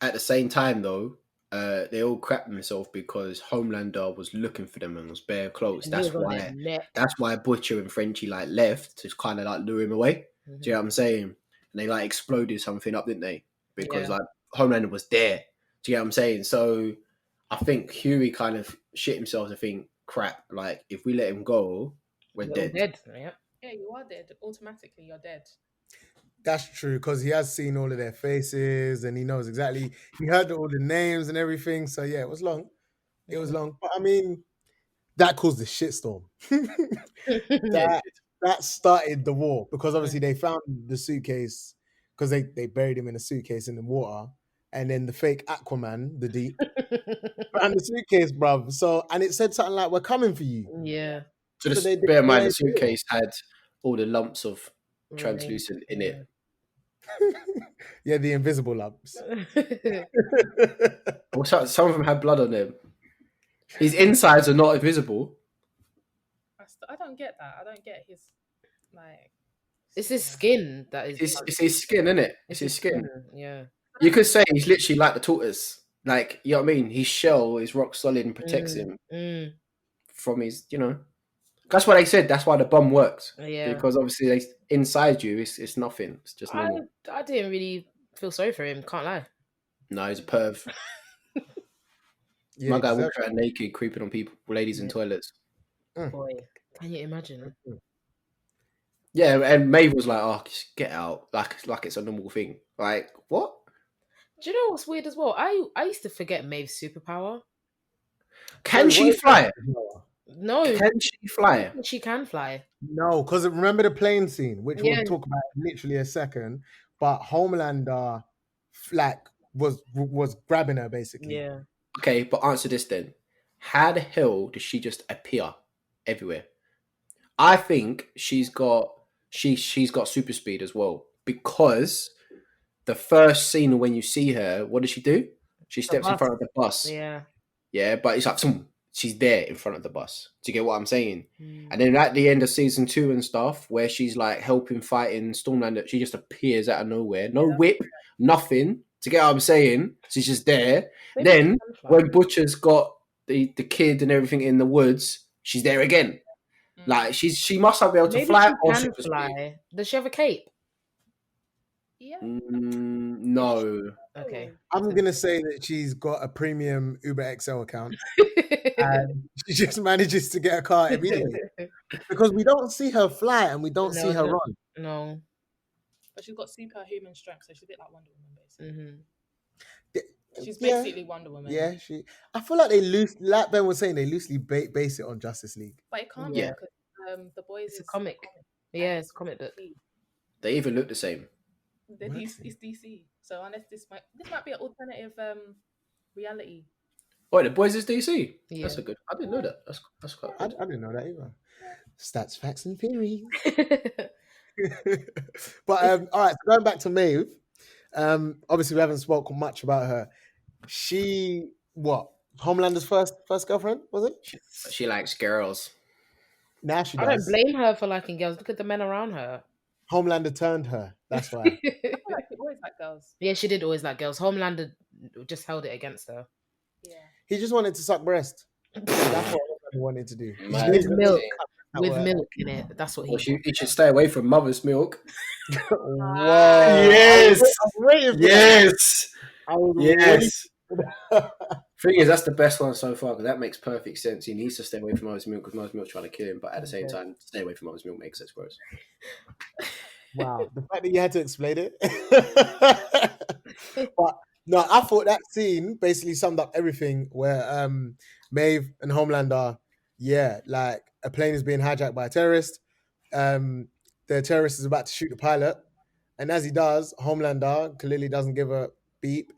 At the same time, though, they all crapped themselves because Homelander was looking for them and was bare close. And he was on their neck. That's why Butcher and Frenchie like left to kind of like lure him away. Mhm. Do you know what I'm saying? And they like exploded something up, didn't they? Because like Homelander was there. Do you know what I'm saying? So I think Huey kind of shit himself to think, crap, like if we let him go, we're dead. Yeah, you are dead. Automatically, you're dead. That's true, because he has seen all of their faces and he knows exactly. He heard all the names and everything. So yeah, it was long. It was long. But I mean, that caused the shitstorm. that started the war because obviously they found the suitcase because they buried him in a suitcase in the water, and then the fake Aquaman, the deep, found the suitcase, bruv. So and it said something like, "We're coming for you." Yeah. So just bear in mind, the suitcase had all the lumps of translucent in it. Yeah, the invisible lumps. Some of them had blood on them. His insides are not invisible. I don't get that. I don't get his like. It's his skin that is. It's his skin, isn't it? It's his skin. Yeah. You could say he's literally like the tortoise. Like, you know what I mean? His shell is rock solid and protects him from his, you know. That's why they said that's why the bomb works. Yeah. Because obviously inside you, it's nothing. It's just normal. I didn't really feel sorry for him. Can't lie. No, he's a perv. My guy walks around naked, creeping on people, ladies in toilets. Boy, can you imagine? Yeah, and Maeve was like, "Oh, just get out!" Like it's a normal thing. Like what? Do you know what's weird as well? I used to forget Maeve's superpower. Can she fly? No. Can she fly? She can fly. No, because remember the plane scene, which we'll talk about in literally a second. But Homelander, like, was grabbing her basically. Yeah. Okay, but answer this then: how the hell does she just appear everywhere? I think she's got she's got super speed as well, because the first scene when you see her, what does she do? She steps in bus. front of the bus. Yeah. Yeah, but it's like she's there in front of the bus. Do you get what I'm saying? Mm. And then at the end of season 2 and stuff, where she's like helping fighting Stormlander, she just appears out of nowhere. No whip, nothing. Do you get what I'm saying? She's just there. Maybe Then she can fly. when Butcher's got the kid and everything in the woods, she's there again. Like she must have been able to Maybe fly she or can super speed. fly. Does she have a cape? Yeah. No. Okay. I'm gonna say that she's got a premium Uber XL account, and she just manages to get a car immediately because we don't see her fly and we don't see her run. No. But she's got superhuman strength, so she's a bit like Wonder Woman, basically. Mm-hmm. She's basically Wonder Woman. Yeah, I feel like like Ben was saying, they loosely base it on Justice League. But it can't Yeah. be because The Boys It's a is comic. Yeah, it's a comic book. DC. They even look the same. It's DC. So unless this might be an alternative reality. Oh, The Boys is DC. Yeah. That's a good. I didn't know that. That's quite I good. didn't know that either. Stats, facts, and theories. But all right, so going back to Maeve. Obviously we haven't spoken much about her. She Homelander's first girlfriend, was it? She likes girls. Now she I does. don't blame her for liking girls. Look at the men around her. Homelander turned her. That's why. I feel like she always like girls. Yeah, she did always like girls. Homelander just held it against her. Yeah. He just wanted to suck breast. That's what he wanted to do. Man. With milk. That With work. milk in it. That's what he Well, wanted. he should stay away from mother's milk. Whoa. Yes. I was waiting for that. Yes. I was Yes. Thing is, that's the best one so far because that makes perfect sense. He needs to stay away from mother's milk because mother's milk's trying to kill him, but at the same time, stay away from mother's milk makes sense gross. Wow, the fact that you had to explain it. But no, I thought that scene basically summed up everything where Maeve and Homelander, like a plane is being hijacked by a terrorist. The terrorist is about to shoot the pilot, and as he does, Homelander clearly doesn't give a beep,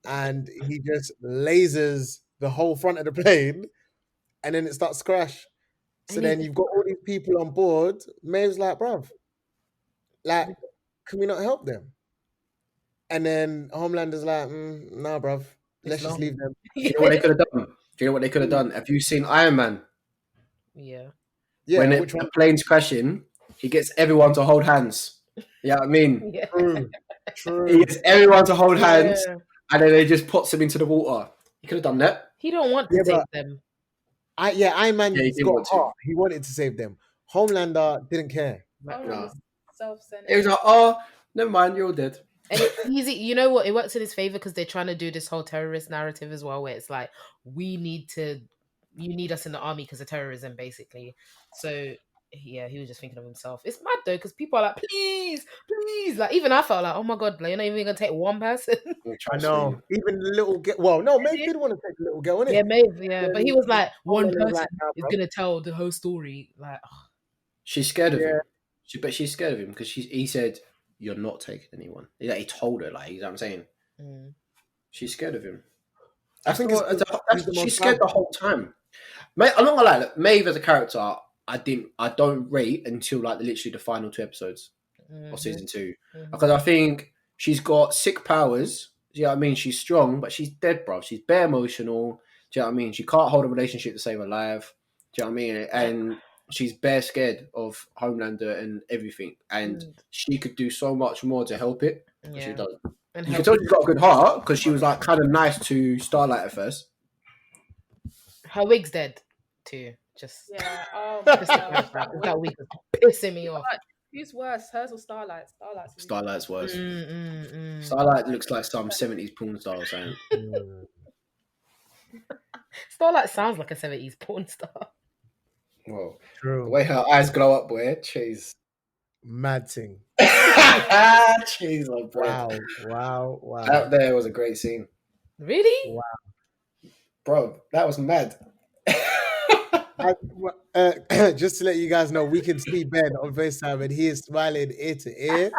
and he just lasers the whole front of the plane, and then it starts to crash. So And then you've got all these people on board. Maeve's like, bruv, like, can we not help them? And then Homelander's like, nah, bruv, let's just leave them. Do you know what they could have done? Do you know what they could have done? Have you seen Iron Man? Yeah. Yeah, When which one? the plane's crashing, he gets everyone to hold hands. You know what I mean? Yeah. True. He gets everyone to hold hands, Yeah. and then they just puts him into the water. He could have done that. He don't want to Yeah, save but- them. Iron Man Yeah, he did got want to. heart. He wanted to save them. Homelander didn't care. No. Self-centered. It was like, oh, never mind, you're all dead. And it's easy, you know what? It works in his favor because they're trying to do this whole terrorist narrative as well, where it's like, you need us in the army because of terrorism, basically. So yeah, he was just thinking of himself. It's mad though, because people are like, please. Like even I felt like, oh my god, like, you're not even gonna take one person. I know. Even the little girl. Well, no, Maeve did want to take the little girl, innit? Yeah, maybe, yeah. But he was like, one Homelander was person like, nah, is bro. gonna tell the whole story. Like, She's scared of Yeah. him. But she's scared of him because he said, "You're not taking anyone." He told her, like, you know what I'm saying. She's scared of him. I think it's 'cause he's the she's most scared the whole time. I'm not gonna lie. Look, Maeve as a character, I don't rate until like literally the final 2 episodes of season 2 because I think she's got sick powers. Do you know what I mean? She's strong, but she's dead, bro. She's bare emotional. Do you know what I mean? She can't hold a relationship to save her life. Do you know what I mean? And she's bare scared of Homelander and everything. And she could do so much more to help it. But she doesn't. and You can tell she's got a good heart because she was like kind of nice to Starlight at first. her wig's dead too. Just Yeah. Oh my just god. that wig was pissing me off. Who's worse, hers or Starlight? Starlight's worse. Mm. Starlight looks like some 70s porn star or something. Starlight sounds like a 70s porn star. Whoa. True. The way her eyes glow up, boy. Jeez. Mad thing. Cheese on bread. Wow. Out there was a great scene. Really? Bro, that was mad. Just to let you guys know, we can see Ben on FaceTime and he is smiling ear to ear.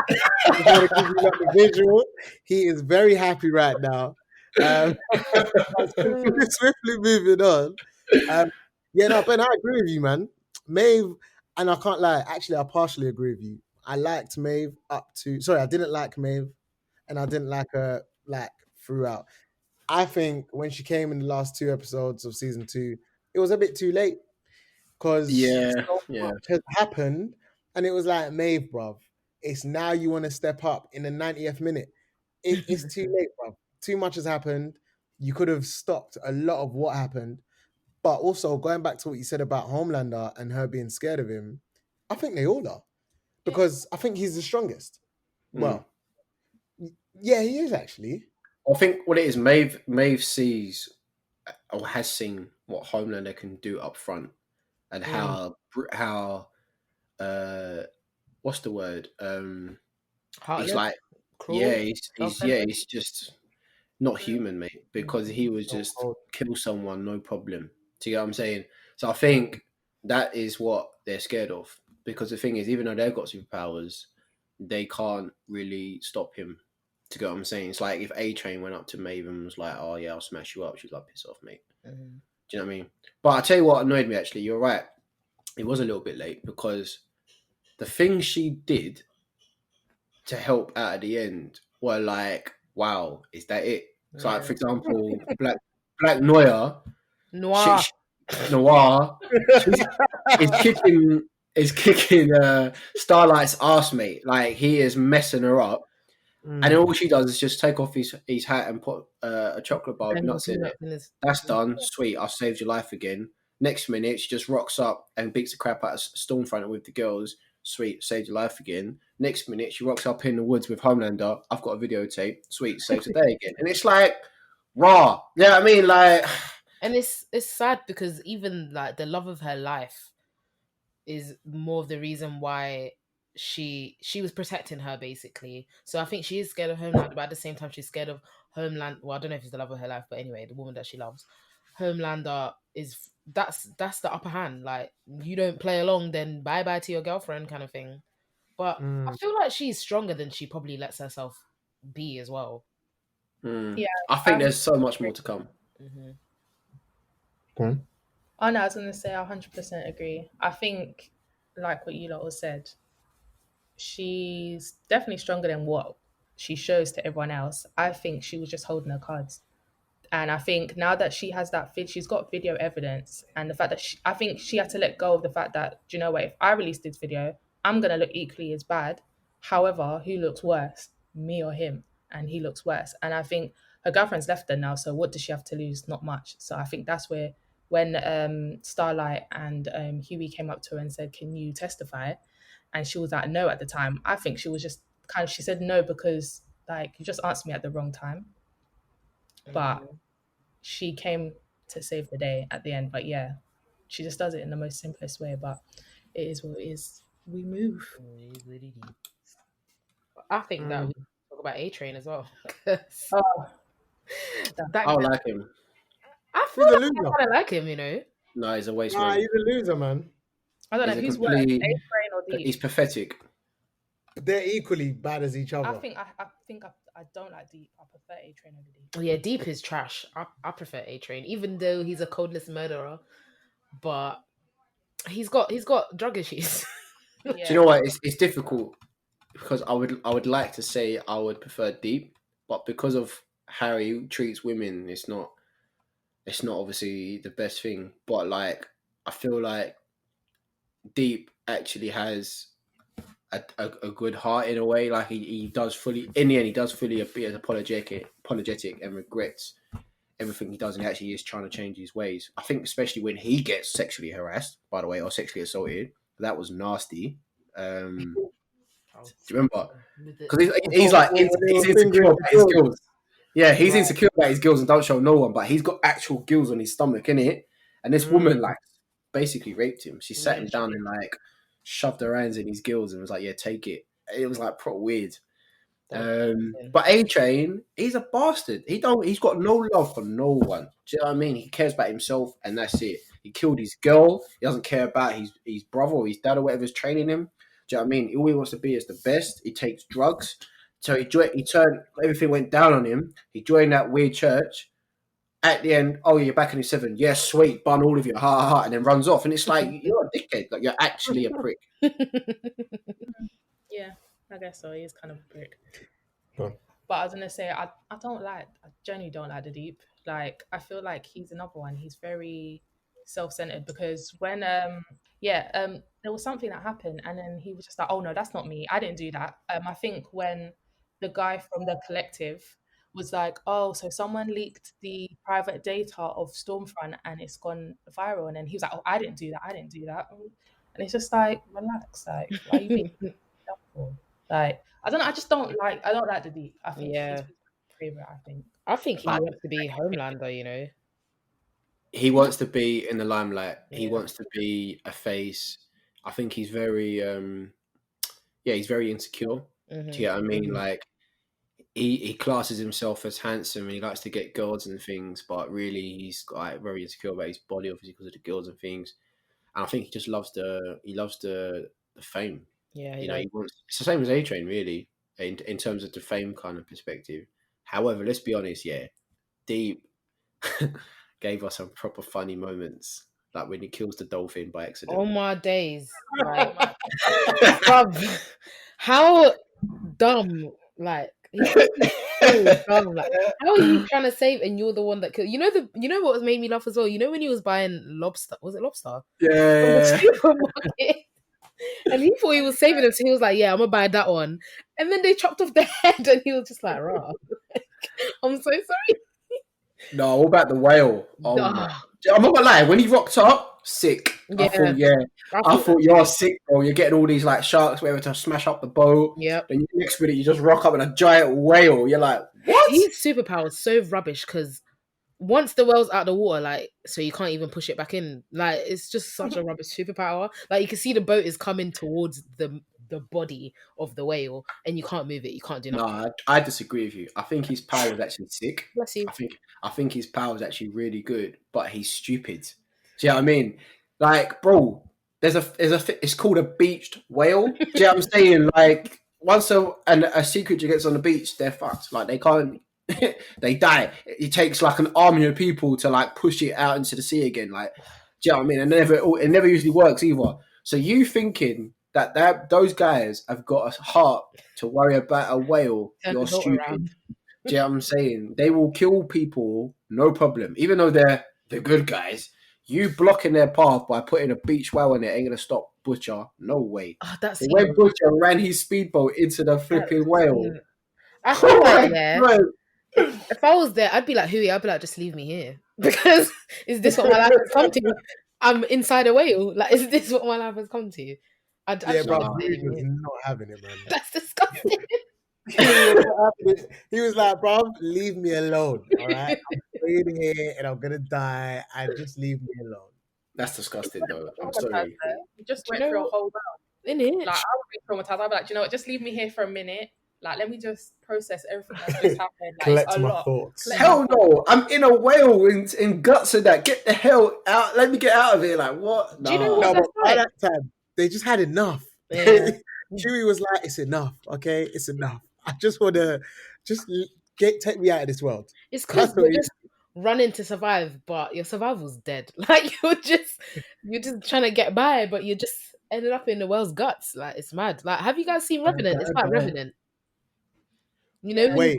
Just want to give you like the visual. He is very happy right now. Swiftly moving on. Ben, I agree with you, man. Maeve, and I can't lie, actually, I partially agree with you. I liked Maeve up to. Sorry, I didn't like Maeve, and I didn't like her like throughout. I think when she came in the last 2 episodes of season 2, it was a bit too late because Yeah, so yeah. much has happened, and it was like, Maeve, bruv, it's now you want to step up in the 90th minute. It's too late, bruv. Too much has happened. You could have stopped a lot of what happened. But also going back to what you said about Homelander and her being scared of him, I think they all are because I think he's the strongest. Well, yeah, he is actually. I think what it is, Maeve sees or has seen what Homelander can do up front, and how what's the word? He's Heartless, like, yeah, cruel, yeah, self-centered. he's just not human, mate. Because he would So just cold. kill someone, no problem. Do you get what I'm saying? So I think that is what they're scared of. Because the thing is, even though they've got superpowers, they can't really stop him. To get what I'm saying? It's like if A Train went up to Maeve and was like, "Oh yeah, I'll smash you up," she's like, "Piss off, mate." Mhm. Do you know what I mean? But I tell you what annoyed me actually. You're right. It was a little bit late because the things she did to help out at the end were like, wow, is that it? So, like, for Yeah. example, Black Noir, she, Noir. she, Noir, she's is kicking Starlight's ass, mate. Like he is messing her up, and then all she does is just take off his hat and put a chocolate bar with Banging nuts in it. peanuts in his. That's done. Sweet. I've saved your life again. Next minute, she just rocks up and beats the crap out of Stormfront with the girls. Sweet. Saved your life again. Next minute, she rocks up in the woods with Homelander. I've got a videotape. Sweet. Saves the day again. And it's like, raw. Yeah, you know what I mean? Like, And it's sad because even like the love of her life is more of the reason why she was protecting her basically. So I think she is scared of Homeland, but at the same time she's scared of Homeland. Well, I don't know if it's the love of her life, but anyway, the woman that she loves, Homelander is that's the upper hand. Like you don't play along, then bye bye to your girlfriend kind of thing. But I feel like she's stronger than she probably lets herself be as well. Yeah, I think there's so much more to come. Hmm. oh no, I was gonna say I 100% agree. I think, like what you lot all said, she's definitely stronger than what she shows to everyone else. I think she was just holding her cards. And I think now that she has that she's got video evidence, and the fact that I think she had to let go of the fact that, do you know what, if I release this video, I'm going to look equally as bad. However, who looks worse, me or him? And he looks worse. And I think her girlfriend's left her now. So what does she have to lose? Not much. So I think that's where when Starlight and Huey came up to her and said, "Can you testify?" And she was like, "No," at the time. I think she was just she said no because like you just answered me at the wrong time. But she came to save the day at the end. But yeah, she just does it in the most simplest way. But it is what it is. We move. I think that we talk about A Train as well. Oh, That I like him. I feel He's a like I loser. kind of like him, you know. No, he's a waste Nah, man. he's a loser, man. I don't know He's a who's worse, complete. A-Train or Deep. He's pathetic. They're equally bad as each other. I think I don't like Deep. I prefer A-Train over Deep. Oh yeah, Deep is trash. I prefer A Train, even though he's a codeless murderer, but he's got drug issues. Do you know what? It's difficult because I would like to say I would prefer Deep, but because of how he treats women, it's not obviously the best thing. But like I feel like Deep actually has a good heart in a way. Like he does fully in the end he does fully be apologetic and regrets everything he does, and he actually is trying to change his ways. I think especially when he gets sexually harassed, by the way, or sexually assaulted. That was nasty. Do you remember? Because he's like he's insecure about his skills. Yeah, he's insecure about his gills and don't show no one, but he's got actual gills on his stomach, innit? And this woman like basically raped him. She sat him down and like shoved her hands in his gills and was like, "Yeah, take it." It was like proper weird. But A Train, he's a bastard. He's got no love for no one. Do you know what I mean? He cares about himself and that's it. He killed his girl. He doesn't care about his brother or his dad or whatever's training him. Do you know what I mean? All he wants to be is the best. He takes drugs. So he turned, everything went down on him. He joined that weird church. At the end, oh, you're back in the 7. Yeah, sweet, bun all of you, ha ha ha, and then runs off. And it's like, you're a dickhead. Like, you're actually a prick. Yeah, I guess so. He is kind of a prick. Go on. But I was gonna say I genuinely don't like the Deep. Like I feel like he's another one. He's very self-centered because when there was something that happened and then he was just like, oh no, that's not me. I didn't do that. I think when the guy from the collective was like, oh, so someone leaked the private data of Stormfront and it's gone viral, and then he was like, oh, I didn't do that. I didn't do that. And it's just like, relax, like why are you being for? Like I don't know. I don't like the Deep. I think Yeah. he's my favorite. I think. I think he But wants to be Homelander, you know. He wants to be in the limelight. He Yeah. wants to be a face. I think he's very he's very insecure. Do you get what I mean? Like he classes himself as handsome and he likes to get girls and things, but really he's like very insecure about his body, obviously because of the girls and things. And I think he just loves the fame. Yeah, You know, he wants it's the same as A Train really in terms of the fame kind of perspective. However, let's be honest, yeah, Deep gave us some proper funny moments, like when he kills the dolphin by accident. Oh my days. Like, bruv, how dumb, like he's so dumb. Like, how are you trying to save and you're the one that killed? You know what made me laugh as well? You know when he was buying lobster, was it lobster? From the supermarket. And he thought he was saving him, so he was like, yeah, I'm gonna buy that one. And then they chopped off the head and he was just like, rah. I'm so sorry. No, what about the whale? Oh my. Ah, I'm not gonna lie, when he rocked up, sick. I thought you're sick, bro. You're getting all these like sharks, whatever, to smash up the boat. Yep. Then next minute you just rock up in a giant whale. You're like, what? His superpower is so rubbish because once the whale's out of the water, like, so you can't even push it back in. Like, it's just such a rubbish superpower. Like, you can see the boat is coming towards the body of the whale, and you can't move it. You can't do nothing. No, I disagree with you. I think his power is actually sick. Bless you. I think his power is actually really good, but he's stupid. Do you know what I mean? Like, bro, it's called a beached whale. Do you know what I'm saying? Like, once a sea creature gets on the beach, they're fucked. Like, they can't. They die. It takes like an army of people to like push it out into the sea again. Like, do you know what I mean? And it never usually works either. So you thinking that those guys have got a heart to worry about a whale? You're stupid. Do you know what I'm saying? They will kill people, no problem. Even though they're the good guys, you blocking their path by putting a beach whale in it ain't gonna stop Butcher. No way. Oh, that's the way Butcher ran his speedboat into the flipping whale. I feel like, yeah. If I was there, I'd be like, Huey, I'd be like, just leave me here. Because is this what my life has come to? I'm inside a whale. Like, is this what my life has come to? Bro, he was not having it, man. That's disgusting. He was like, bro, leave me alone. All right, I'm waiting here and I'm gonna die. And just leave me alone. That's disgusting, though. I'm sorry. You just went through a whole world. Innit? Like, I would be traumatized. I'd be like, you know what? Just leave me here for a minute. Like, let me just process everything that's just happened. Like, Collect my thoughts. Hell no! I'm in a whale in guts and that. Get the hell out! Let me get out of here! Like what? Do you know what? No, but by that time, they just had enough. Yeah. Chewie was like, "It's enough, okay? It's enough. I just want to take me out of this world." It's because you're just running to survive, but your survival's dead. Like you're just trying to get by, but you just ended up in the whale's guts. Like it's mad. Like, have you guys seen Revenant? It's like Revenant. You know, when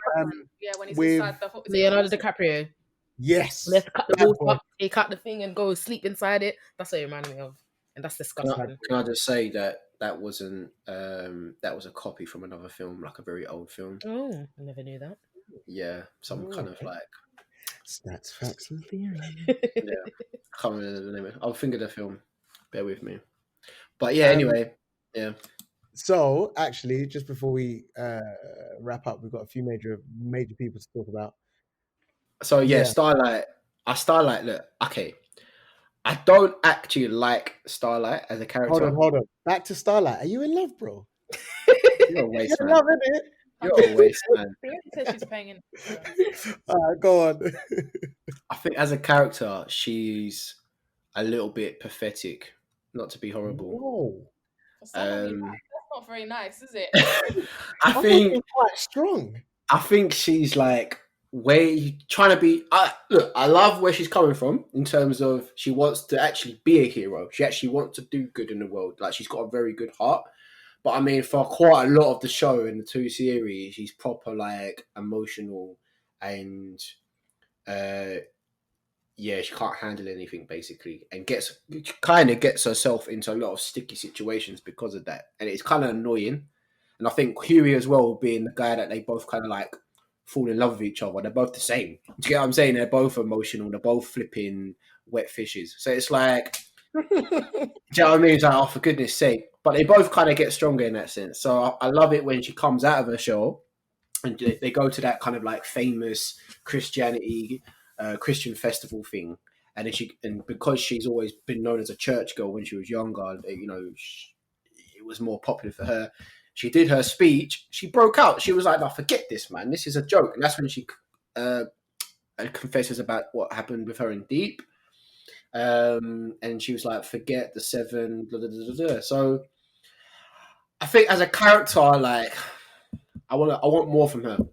he's with inside the Leonardo DiCaprio. Yes, Let's cut the balls up. He cut the thing and go sleep inside it. That's what it reminded me of, and that's disgusting. Can I just say that wasn't that was a copy from another film, like a very old film. Oh, I never knew that. Yeah, some kind of like stats, facts, and theory. Yeah, I can't remember the name. I'll think of the film. Bear with me. But yeah, anyway, yeah. So actually, just before we wrap up, we've got a few major people to talk about. So yeah, Starlight. Look, okay. I don't actually like Starlight as a character. Hold on. Back to Starlight. Are you in love, bro? You're a waste, man. You're in love, innit? You're a waste, man. says she's paying in. All right, go on. I think as a character, she's a little bit pathetic. Not to be horrible. Whoa. That's not very nice, is it? I think it's quite strong. I think she's like trying to be. Look, I love where she's coming from in terms of she wants to actually be a hero. She actually wants to do good in the world. Like she's got a very good heart. But I mean, for quite a lot of the show in the two series, she's proper like emotional and uh yeah, she can't handle anything basically, and gets herself into a lot of sticky situations because of that, and it's kind of annoying. And I think Huey as well, being the guy that they both kind of like fall in love with each other. They're both the same. Do you get what I'm saying? They're both emotional. They're both flipping wet fishes. So it's like, do you know what I mean? It's like, oh, for goodness sake. But they both kind of get stronger in that sense. So I love it when she comes out of her show and they go to that kind of like famous Christian festival thing. And then because she's always been known as a church girl when she was younger, you know, it was more popular for her. She did her speech. She broke out. She was like, "No, forget this, man. This is a joke." And that's when she confesses about what happened with her in Deep. And she was like, "Forget the seven." Blah, blah, blah, blah. So I think as a character, like I want more from her. Do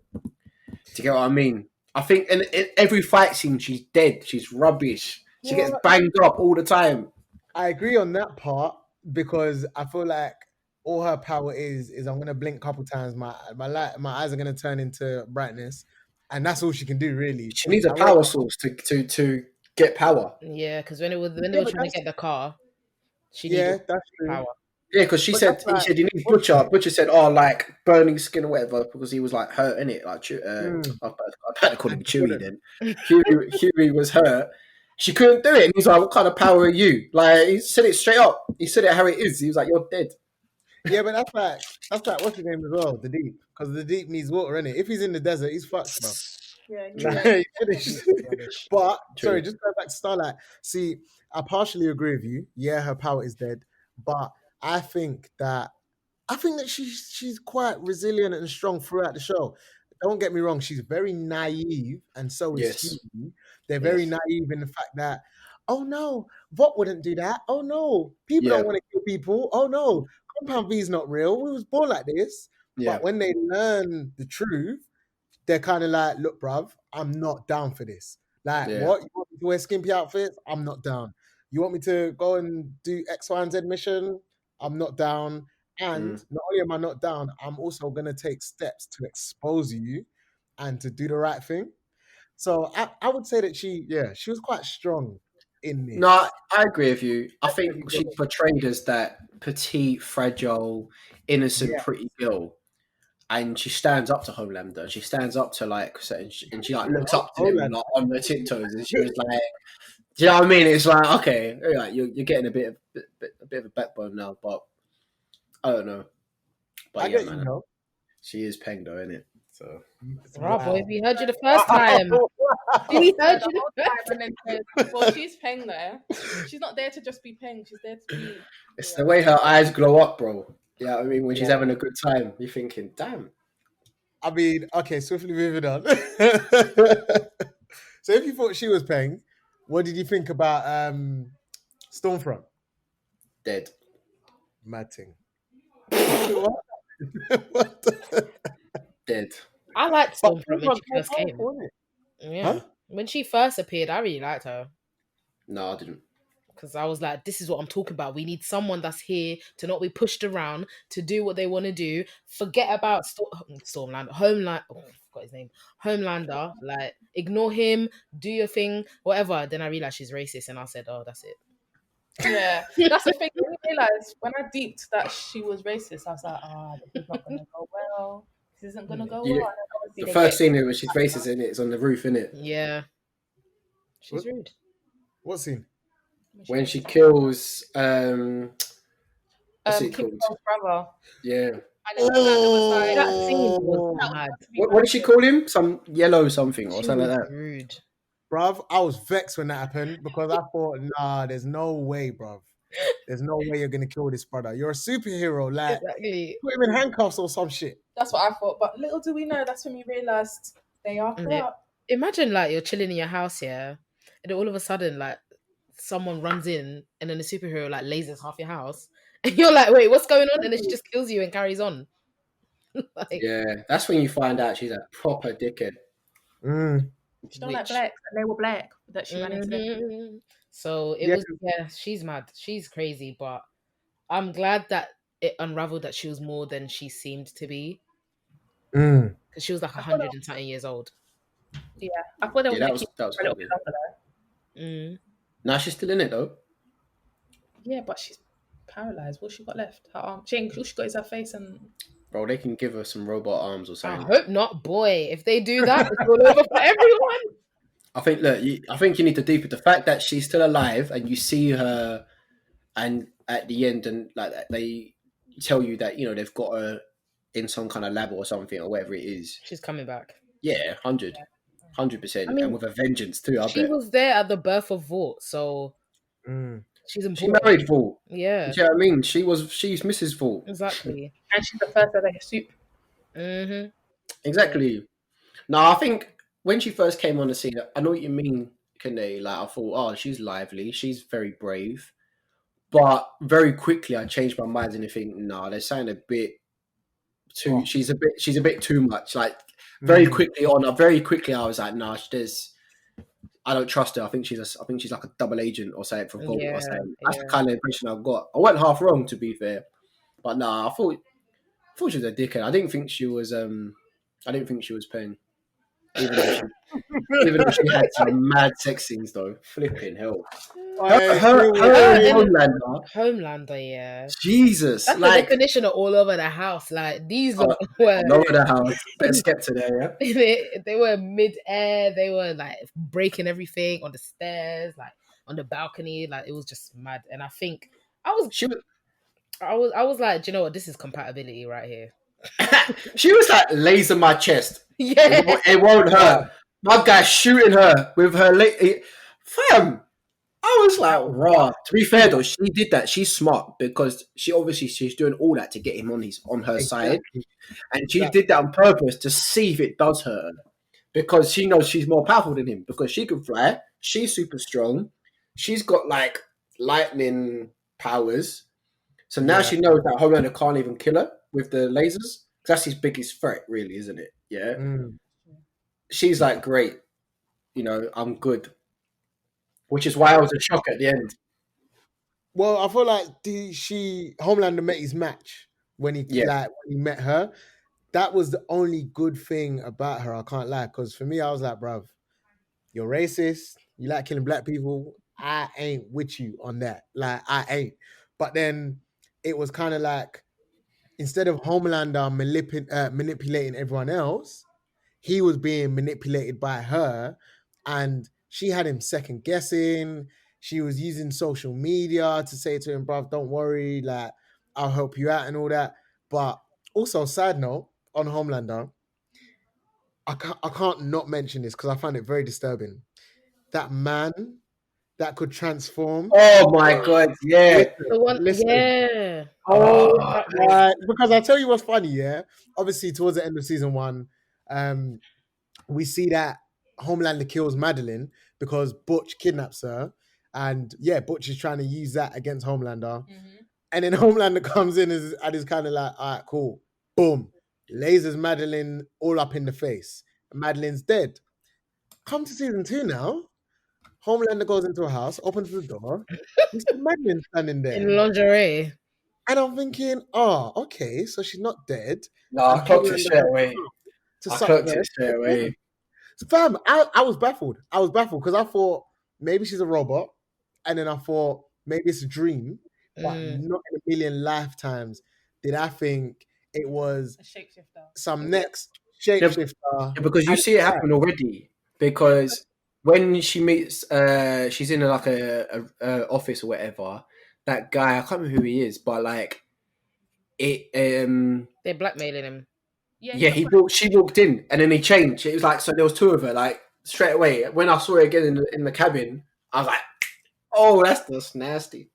you get what I mean? I think in every fight scene, she's dead. She's rubbish. She gets banged up all the time. I agree on that part because I feel like all her power is I'm gonna blink a couple times, my eyes are gonna turn into brightness, and that's all she can do really. She needs a power source to get power. Yeah, because when they were trying to get the car, she needed that's true. power. Yeah, because he said you need Butcher. Butcher said, "Oh, like burning skin or whatever," because he was like hurt in it. Like I better call him Chewy then. Huey was hurt. She couldn't do it. And he was like, "What kind of power are you?" Like he said it straight up. He said it how it is. He was like, "You're dead." Yeah, but that's like what's his name as well, the Deep, because the Deep needs water in it. If he's in the desert, he's fucked, bro. Yeah, He's finished. But sorry, just going back to Starlight. See, I partially agree with you. Yeah, her power is dead, but I think that she's quite resilient and strong throughout the show. Don't get me wrong, she's very naive, and so is Huey. They're very naive in the fact that, oh no, Vought wouldn't do that. Oh no, people don't want to kill people. Oh no, Compound V is not real. We was born like this. Yeah. But when they learn the truth, they're kind of like, look, bruv, I'm not down for this. Like, what? You want me to wear skimpy outfits? I'm not down. You want me to go and do X, Y, and Z mission? I'm not down. And not only am I not down, I'm also going to take steps to expose you and to do the right thing. So I would say that she was quite strong in this. No, I agree with you. I think she's portrayed as that petite, fragile, innocent, pretty girl. And she stands up to Homelander. She stands up to and she like looks up to him like on her tiptoes, and she was like, "Do you know what I mean?" It's like, okay, like you're getting a bit of a backbone now, but I don't know. But yeah, man, she is Peng though, isn't it? So, boy, we heard you the first time. We heard you the first time, and then said, "Well, she's Peng there. She's not there to just be Peng. She's there to be." It's the way her eyes glow up, bro. Yeah, I mean, when she's having a good time, you're thinking, "Damn." I mean, okay, swiftly moving on. So if you thought she was Peng, what did you think about Stormfront? Dead. Mad thing. Dead. I liked Stormfront when she first came. Yeah. When she first appeared, I really liked her. No, I didn't. Because I was like, this is what I'm talking about. We need someone that's here to not be pushed around, to do what they want to do. Forget about Stormlander. I forgot his name. Homelander. Like, ignore him, do your thing, whatever. Then I realized she's racist, and I said, oh, that's it. Yeah, that's the thing. When I realized, when I deeped that she was racist, I was like, this is not going to go well. This isn't going to go well. The first scene where she's racist in it is on the roof, isn't it? Yeah. She's rude. What scene? When she kills King Kong's brother. Yeah. That scene was mad. What did she call him? Some yellow something or something like that. Rude. Bruv, I was vexed when that happened because I thought, nah, there's no way, bruv. There's no way you're gonna kill this brother. You're a superhero, like exactly. Put him in handcuffs or some shit. That's what I thought. But little do we know, that's when we realized they are corrupt. Imagine like you're chilling in your house here, and then all of a sudden like someone runs in, and then the superhero like lasers half your house, and you're like, wait, what's going on? And then she just kills you and carries on. Yeah, that's when you find out she's a proper dickhead. She don't like blacks, and they were black that she ran into them. So it was, she's mad. She's crazy, but I'm glad that it unraveled that she was more than she seemed to be, Mm. because she was like I thought 100 and something years old. Yeah, I thought they were Yeah, going to keep that was her a little quite bit good. longer though. Mm. Now she's still in it though. Yeah, but she's paralyzed. What's she got left? Her arm. All she got is her face and. Bro, they can give her some robot arms or I something. hope not, boy. If they do that, it's all over for everyone. I think look, I think you need to deep it. The fact that she's still alive and you see her, and at the end, and like they tell you that they've got her in some kind of lab or something or whatever it is. She's coming back. Yeah, 100%, I 100%, and mean, with a vengeance too. I she bet was there at the birth of Vought, so Mm. she's she important. married Vault. Yeah, Do you know what I mean? She's Mrs. Vault. exactly. And she's the first ever soup. Mm-hmm. Exactly. No, I think when she first came on the scene, I know what you mean, Kane. Like I thought, oh, she's lively, she's very brave. But very quickly, I changed my mind and think, no, they're saying a bit too. Oh. She's a bit too much. Like Mm. very quickly, I was like, no, there's. I don't trust her. I think she's like a double agent or something for Volt Yeah, or something. That's the yeah. kind of impression I got. I went half wrong, to be fair, but nah, I thought she was a dickhead. I didn't think she was. I didn't think she was paying, even though she had some mad sex scenes though. Flipping hell. I agree with Her you. Homelander, Homelander, yeah. Jesus, That's like the definition of all over the house. Like these uh, lot were lower the house, better skeptic there, yeah. they were mid-air, they were like breaking everything on the stairs, like on the balcony, like it was just mad. And I think She was, I was like, do you know what, this is compatibility right here. she was like laser my chest. Yeah. It won't hurt. My guy shooting her with her fam. I was like, raw. To be fair though, she did that. She's smart because she's doing all that to get him on her side, Exactly. and she did that on purpose to see if it does hurt her, because she knows she's more powerful than him because she can fly. She's super strong. She's got like lightning powers. So now Yeah. she knows that Homelander can't even kill her with the lasers. That's his biggest threat, really, isn't it? Yeah. Mm. She's like, great, I'm good. Which is why I was in shock at the end. Well, I feel like Homelander met his match when he Yeah. when he met her. That was the only good thing about her. I can't lie, because for me, I was like, bruv, you're racist. You like killing black people. I ain't with you on that. Like, I ain't. But then it was kind of like, instead of Homelander manipulating everyone else, he was being manipulated by her, and she had him second guessing. She was using social media to say to him, bruv, don't worry, like, I'll help you out and all that. But also, side note on Homelander, I can't not mention this because I find it very disturbing. That man that could transform. Oh my god, yeah. The one, Listen. yeah. Oh, That was- right. Because I'll tell you what's funny, yeah? Obviously, towards the end of season 1, we see that Homelander kills Madeline because Butch kidnaps her. And yeah, Butch is trying to use that against Homelander. And then Homelander comes in and is kind of like, all right, cool. Boom. Lasers Madeline all up in the face. Madeline's dead. Come to season 2 now. Homelander goes into a house, opens the door. We see Madeline standing there. in lingerie. And I'm thinking, oh, okay, so she's not dead. No, I And clocked it Homelander straight has away. come to I suck clocked her. it straight away. Fam, I was baffled. I was baffled because I thought maybe she's a robot. And then I thought maybe it's a dream. But not in a million lifetimes did I think it was A shapeshifter. some next shapeshifter. Yeah, because you see it happen already. Because when she meets, she's in like a office or whatever. That guy, I can't remember who he is, but like it. They're blackmailing him. Yeah, she walked in and then he changed. It was like, so there was 2 of her. Like straight away, when I saw her again in the cabin, I was like, oh, that's just nasty.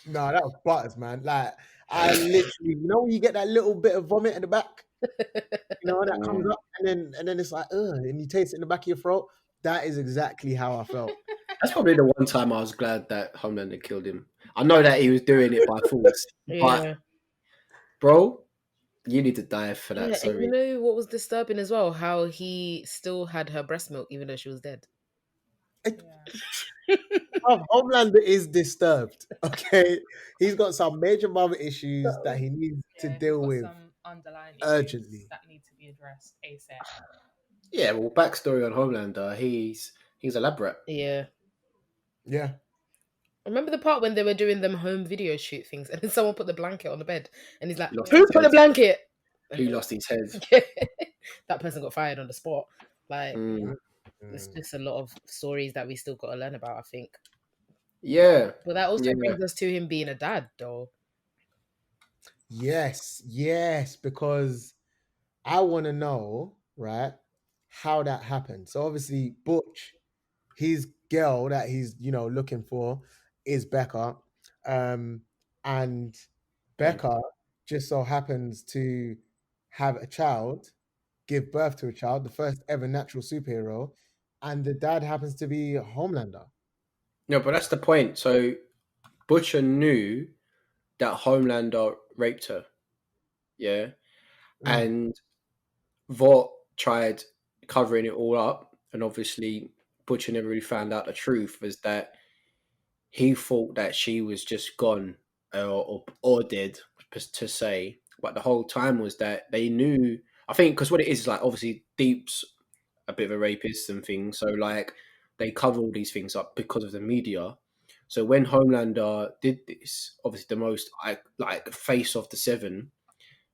No, that was butters, man. Like, I literally, when you get that little bit of vomit at the back, that comes up, and then it's like, ugh, and you taste it in the back of your throat. That is exactly how I felt. That's probably the one time I was glad that Homelander killed him. I know that he was doing it by force, but bro, you need to die for that. Yeah, Sorry. and you know what was disturbing as well? How he still had her breast milk even though she was dead. Homelander is disturbed. Okay, he's got some major mother issues that he needs to he's deal got with some underlying urgently. issues that need to be addressed ASAP. Yeah, well, backstory on Homelander, he's elaborate. Yeah. Yeah, Remember the part when they were doing them home video shoot things, and then someone put the blanket on the bed, and he's like, He lost "Who his put the head. blanket?" And He lost his head. that person got fired on the spot. Like, Mm. it's just a lot of stories that we still got to learn about, I think. Yeah. But that also Yeah. brings us to him being a dad, though. yes, because I want to know, right, how that happened. So obviously, Butch, his girl that he's looking for is Becca, and Becca just so happens to have a child, give birth to a child, the first ever natural superhero, and the dad happens to be Homelander. No, but that's the point. So Butcher knew that Homelander raped her. Yeah. Mm. And Vought tried covering it all up. And obviously, Butcher never really found out the truth, was that he thought that she was just gone or dead, to say. But the whole time was that they knew. I think because what it is like, obviously, Deep's a bit of a rapist and things. So, like, they cover all these things up because of the media. So when Homelander did this, obviously the most like face of the seven,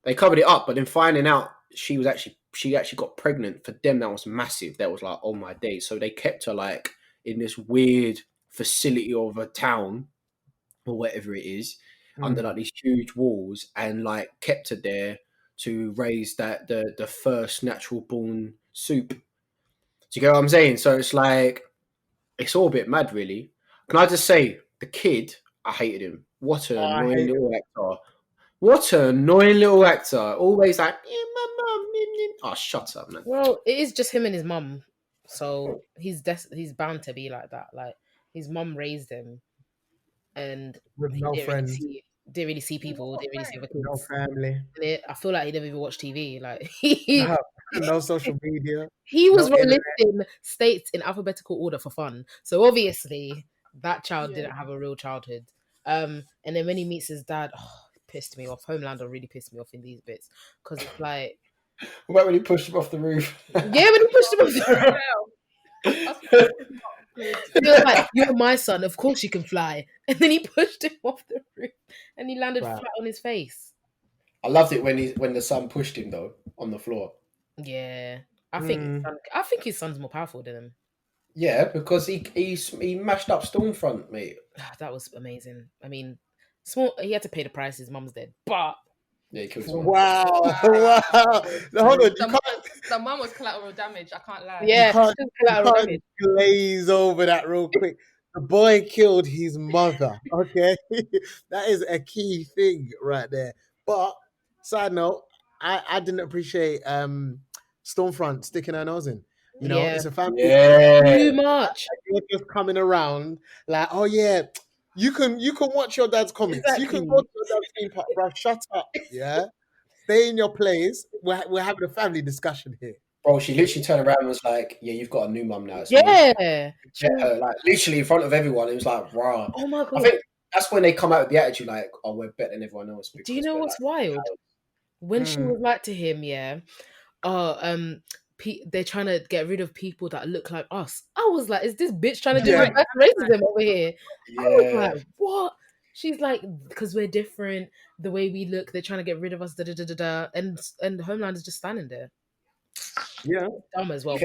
they covered it up. But then finding out she actually got pregnant, for them that was massive. That was like, oh my days. So they kept her like in this weird facility of a town or whatever it is, under like these huge walls, and like kept her there to raise that the first natural born soup. Do you get what I'm saying? So it's like, it's all a bit mad, really. Can I just say, the kid, I hated him. What an Oh, I annoying hate little actor. What an annoying little actor. Always like, yeah, my mum. Oh, shut up, man. Well, it is just him and his mum, so he's bound to be like that. Like, his mum raised him, and with he no friends, didn't really see people, didn't really see other no kids. family, I feel like he never even watched TV. Like, no, no social media, he no was internet. listing states in alphabetical order for fun. So obviously that child didn't have a real childhood. And then when he meets his dad, it pissed me off. Homelander really pissed me off in these bits, because it's like, What about when he pushed him off the roof? yeah, when he pushed him off the roof, he was like, "You're my son, of course you can fly." And then he pushed him off the roof, and he landed Right. flat on his face. I loved it when the son pushed him though on the floor. Yeah, I think his son's more powerful than him. Yeah, because he mashed up Stormfront, mate. That was amazing. I mean, he had to pay the price. His mum's dead, but Yeah, he killed his mum. Wow. No, hold on, you can't. The mum was collateral damage. I can't lie. yeah, You can't, just you collateral can't damage. glaze over that real quick. The boy killed his mother. Okay, that is a key thing right there. But side note, I didn't appreciate Stormfront sticking her nose in. Yeah, it's a family. Yeah. too much. You're just coming around like, oh yeah, you can watch your dad's comics. You can Exactly. go to your dad's theme park, bro. Shut up. Yeah, stay in your place. We're having a family discussion here. Bro, she literally turned around and was like, yeah, you've got a new mum now. It's me. Yeah. Get her, like, literally in front of everyone. It was like, rah. Oh my I god. think that's when they come out with the attitude like, oh, we're better than everyone else. Do you know what's wild? When she Mm. was like to him, yeah, they're trying to get rid of people that look like us. I was like, is this bitch trying to do Yeah. reverse racism over here? I was Yeah. like, what? She's like, because we're different, the way we look, they're trying to get rid of us, da da da da da. And Homeland is just standing there. Yeah. Dumb as well.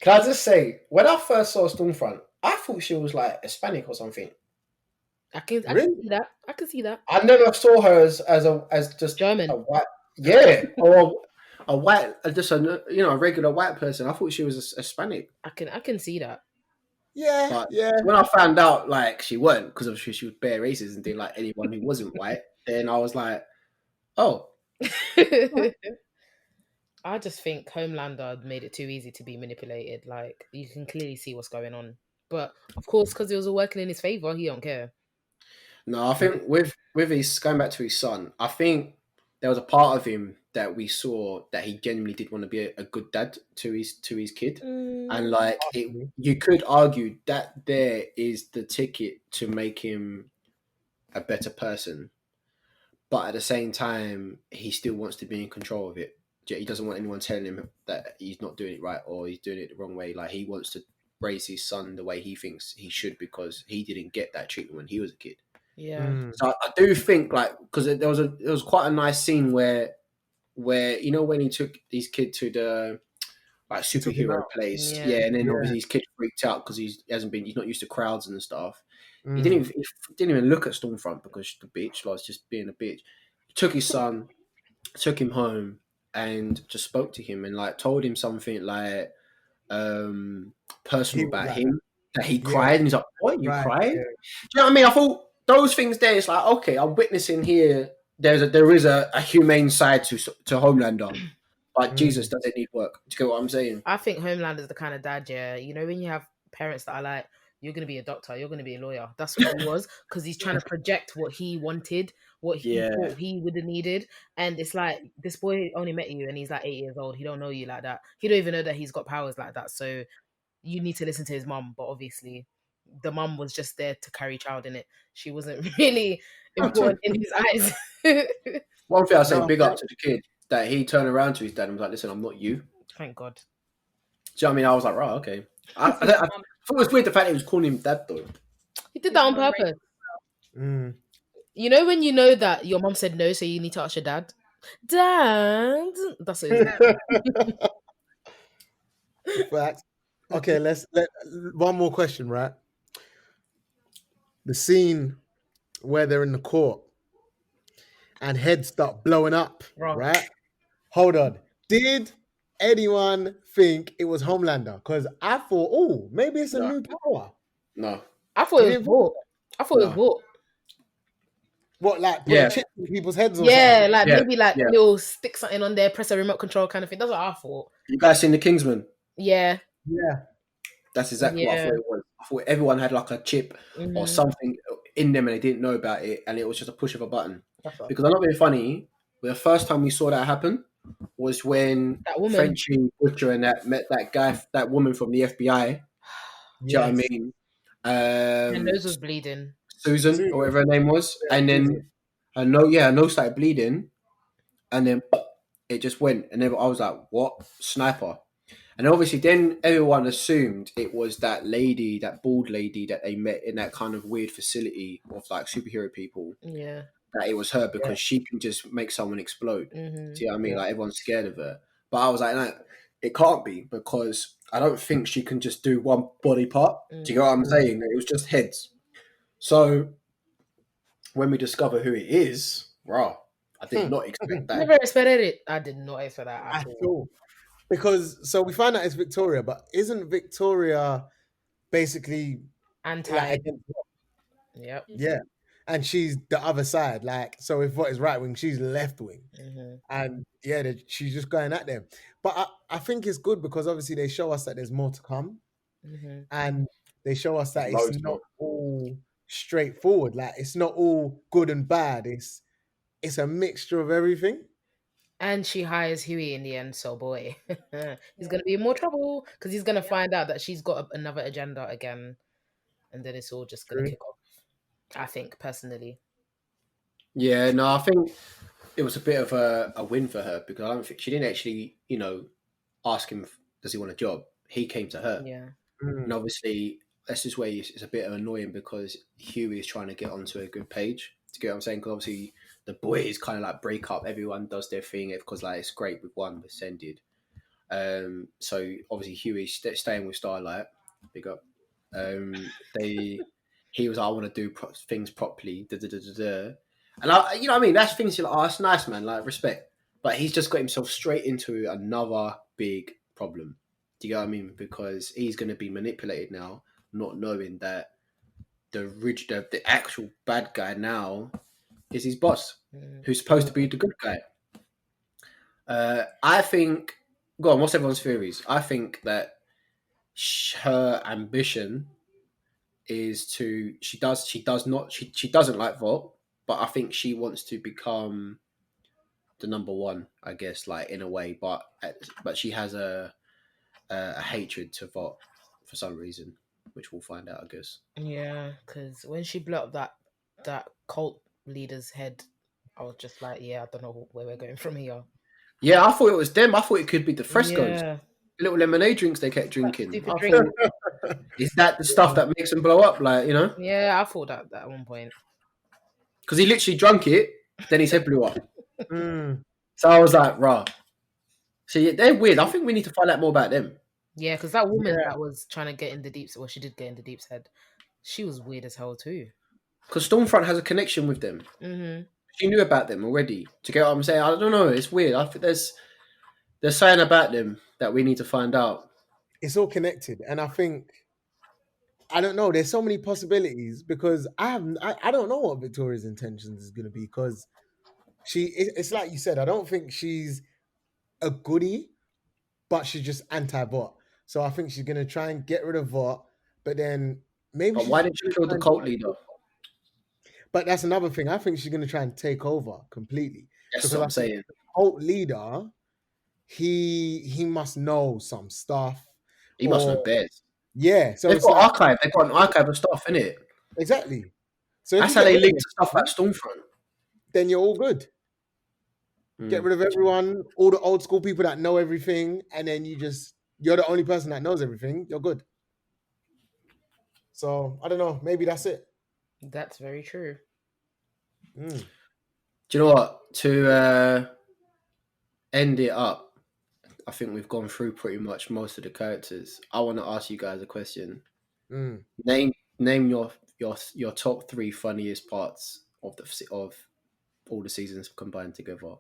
Can I just say, when I first saw Stormfront, I thought she was like Hispanic or something. I can Really? see that. I can see that. I never saw her as just German. a white, yeah, or a white, just a regular white person. I thought she was Hispanic. I can see that. Yeah. But Yeah. when I found out like she weren't, because obviously she was bare racist and didn't like anyone who wasn't white, then I was like, oh, I just think Homelander made it too easy to be manipulated. Like, you can clearly see what's going on. But of course, because it was all working in his favor, he don't care. no. I think with his going back to his son, I think there was a part of him that we saw that he genuinely did want to be a good dad to his kid. And Mm, like you could argue that there is the ticket to make him a better person, but at the same time, he still wants to be in control of it. He doesn't want anyone telling him that he's not doing it right or he's doing it the wrong way. Like he wants to raise his son the way he thinks he should because he didn't get that treatment when he was a kid. yeah. So I do think like because there was quite a nice scene where you know when he took his kid to the like Took him superhero out. place, Yeah. yeah, and then Yeah. obviously his kid freaked out because he's not used to crowds and stuff. He Mm. didn't even look at Stormfront because the bitch was just being a bitch. He took his son, took him home, and just spoke to him and like told him something like He personal was about like, him. That he yeah, cried and he's like, "What? You right. cried?" Yeah. Do you know what I mean? I thought those things there. It's like okay, I'm witnessing here. There is a humane side to Homelander, but Jesus Mm. doesn't need work. Do you get what I'm saying? I think Homelander's the kind of dad, yeah. You know, when you have parents that are like, you're going to be a doctor, you're going to be a lawyer. That's what he was because he's trying to project what he wanted, what he Yeah. thought he would have needed. And it's like, this boy only met you and he's like 8 years old. He don't know you like that. He don't even know that he's got powers like that. So you need to listen to his mum. But obviously, the mum was just there to carry child in it. She wasn't really important in his eyes. One thing I say, No, big up to the kid that he turned around to his dad and was like, "Listen, I'm not you." Do Thank God. you know what I mean? I was like, "Right, okay." I thought it was weird the fact that he was calling him dad though. He did that on purpose. Mm. You know when you know that your mom said no, so you need to ask your dad. Dad, that's what it is. Facts. Okay, let one more question, right? The scene where they're in the court and heads start blowing up, Wrong. right? Hold on. Did anyone think it was Homelander? Because I thought, oh, maybe it's a No. new power. No. I thought You it was didn't think bought. I thought it was No. bought. what, like putting Yeah. chips in people's heads or Yeah, something? like Yeah. maybe like Yeah. little stick something on there, press a remote control kind of thing. That's what I thought. You guys seen the Kingsman? Yeah, Yeah. That's exactly what I yeah. thought it was. I thought everyone had like a chip or Mhm. something in them and they didn't know about it, and it was just a push of a button. That's what I Because I'm not being funny. The first time we saw that happen was when That woman. Frenchie Butcher and that met that guy, that woman from the FBI. Do you know what I Yes. mean? My nose was bleeding. Susan or whatever her name was, Yeah, and then Susan. her nose started bleeding, and then it just went, and then I was like, "What sniper?" And obviously, then everyone assumed it was that lady, that bald lady that they met in that kind of weird facility of like superhero people. Yeah. That it was her because she can just make someone explode. Mhm. Do you know what I mean? Yeah. Like everyone's scared of her, but I was like, no, it can't be because I don't think she can just do one body part. Do you get what I'm saying? It was just heads. So when we discover who it is, wow, I did not expect that. Never expected it. I did not expect that I at all. thought. Because so we find out it's Victoria, but isn't Victoria basically Anti. like against Yep. yeah. And she's the other side. Like, so if what is right wing, she's left wing. Mhm. And yeah, she's just going at them. But I think it's good because obviously they show us that there's more to come. Mhm. And they show us that Loads it's not more. all straightforward. Like it's not all good and bad. It's a mixture of everything. And she hires Huey in the end, so boy, he's gonna be in more trouble because he's gonna find out that she's got another agenda again, and then it's all just gonna True. kick off. I think personally. Yeah, no, I think it was a bit of a win for her because I don't think she didn't actually, ask him, does he want a job? He came to her. Yeah. And obviously, this is where it's a bit annoying because Huey is trying to get onto a good page. To get what I'm saying? Because obviously, the boys kind of like break up. Everyone does their thing because like it's great with one, but Sen did. So obviously, Huey's staying with Starlight. Big up. He was like, I want to do things properly. Da, da, da, da, da. And you know what I mean? That's things you're like, oh, that's nice, man. Like respect. But he's just got himself straight into another big problem. Do you get what I mean? Because he's going to be manipulated now, not knowing that the actual bad guy now is his boss, who's supposed to be the good guy. I think. Go on. What's everyone's theories? I think that her ambition is to. She doesn't like Volt, but I think she wants to become the number one, I guess, like in a way, but she has a hatred to Vought for some reason, which we'll find out, I guess. Yeah, because when she blew up that cult leader's head, I was just like, yeah, I don't know where we're going from here. Yeah, I thought it was them. I thought it could be the frescoes, Yeah, little lemonade drinks they kept drinking. stupid I drink. thought, is that the stuff that makes them blow up? Like, you know, Yeah, I thought that at one point. because he literally drunk it, then his head blew up. Mm. So I was like, rah. See, they're weird. I think we need to find out more about them. Yeah, because that woman Yeah. that was trying to get in the Deep's, well, she did get in the Deep's head. She was weird as hell too. Because Stormfront has a connection with them. Mm-hmm. She knew about them already. To get what I'm saying, I don't know. It's weird. I think there's something about them that we need to find out. It's all connected, and I think I don't know. There's so many possibilities because I don't know what Victoria's intentions is going to be because it's like you said. I don't think she's a goodie, but she's just anti-Vought. So I think she's going to try and get rid of Vought, but then maybe But she's why didn't you kill the cult leader? But that's another thing. I think she's going to try and take over completely. That's Because what I I'm think saying. the cult leader, he must know some stuff. He must know or- best. Yeah. So They've it's got like archive. They've got an archive of stuff in it. exactly. So if That's you how get they rid link of to stuff them, at Stormfront. then you're all good. Get rid of everyone, all the old school people that know everything, and then you're the only person that knows everything. You're good. So I don't know. Maybe that's it. That's very true. Mm. Do you know what? To end it up, I think we've gone through pretty much most of the characters. I want to ask you guys a question. Mm. Name your top 3 funniest parts of all the seasons combined together.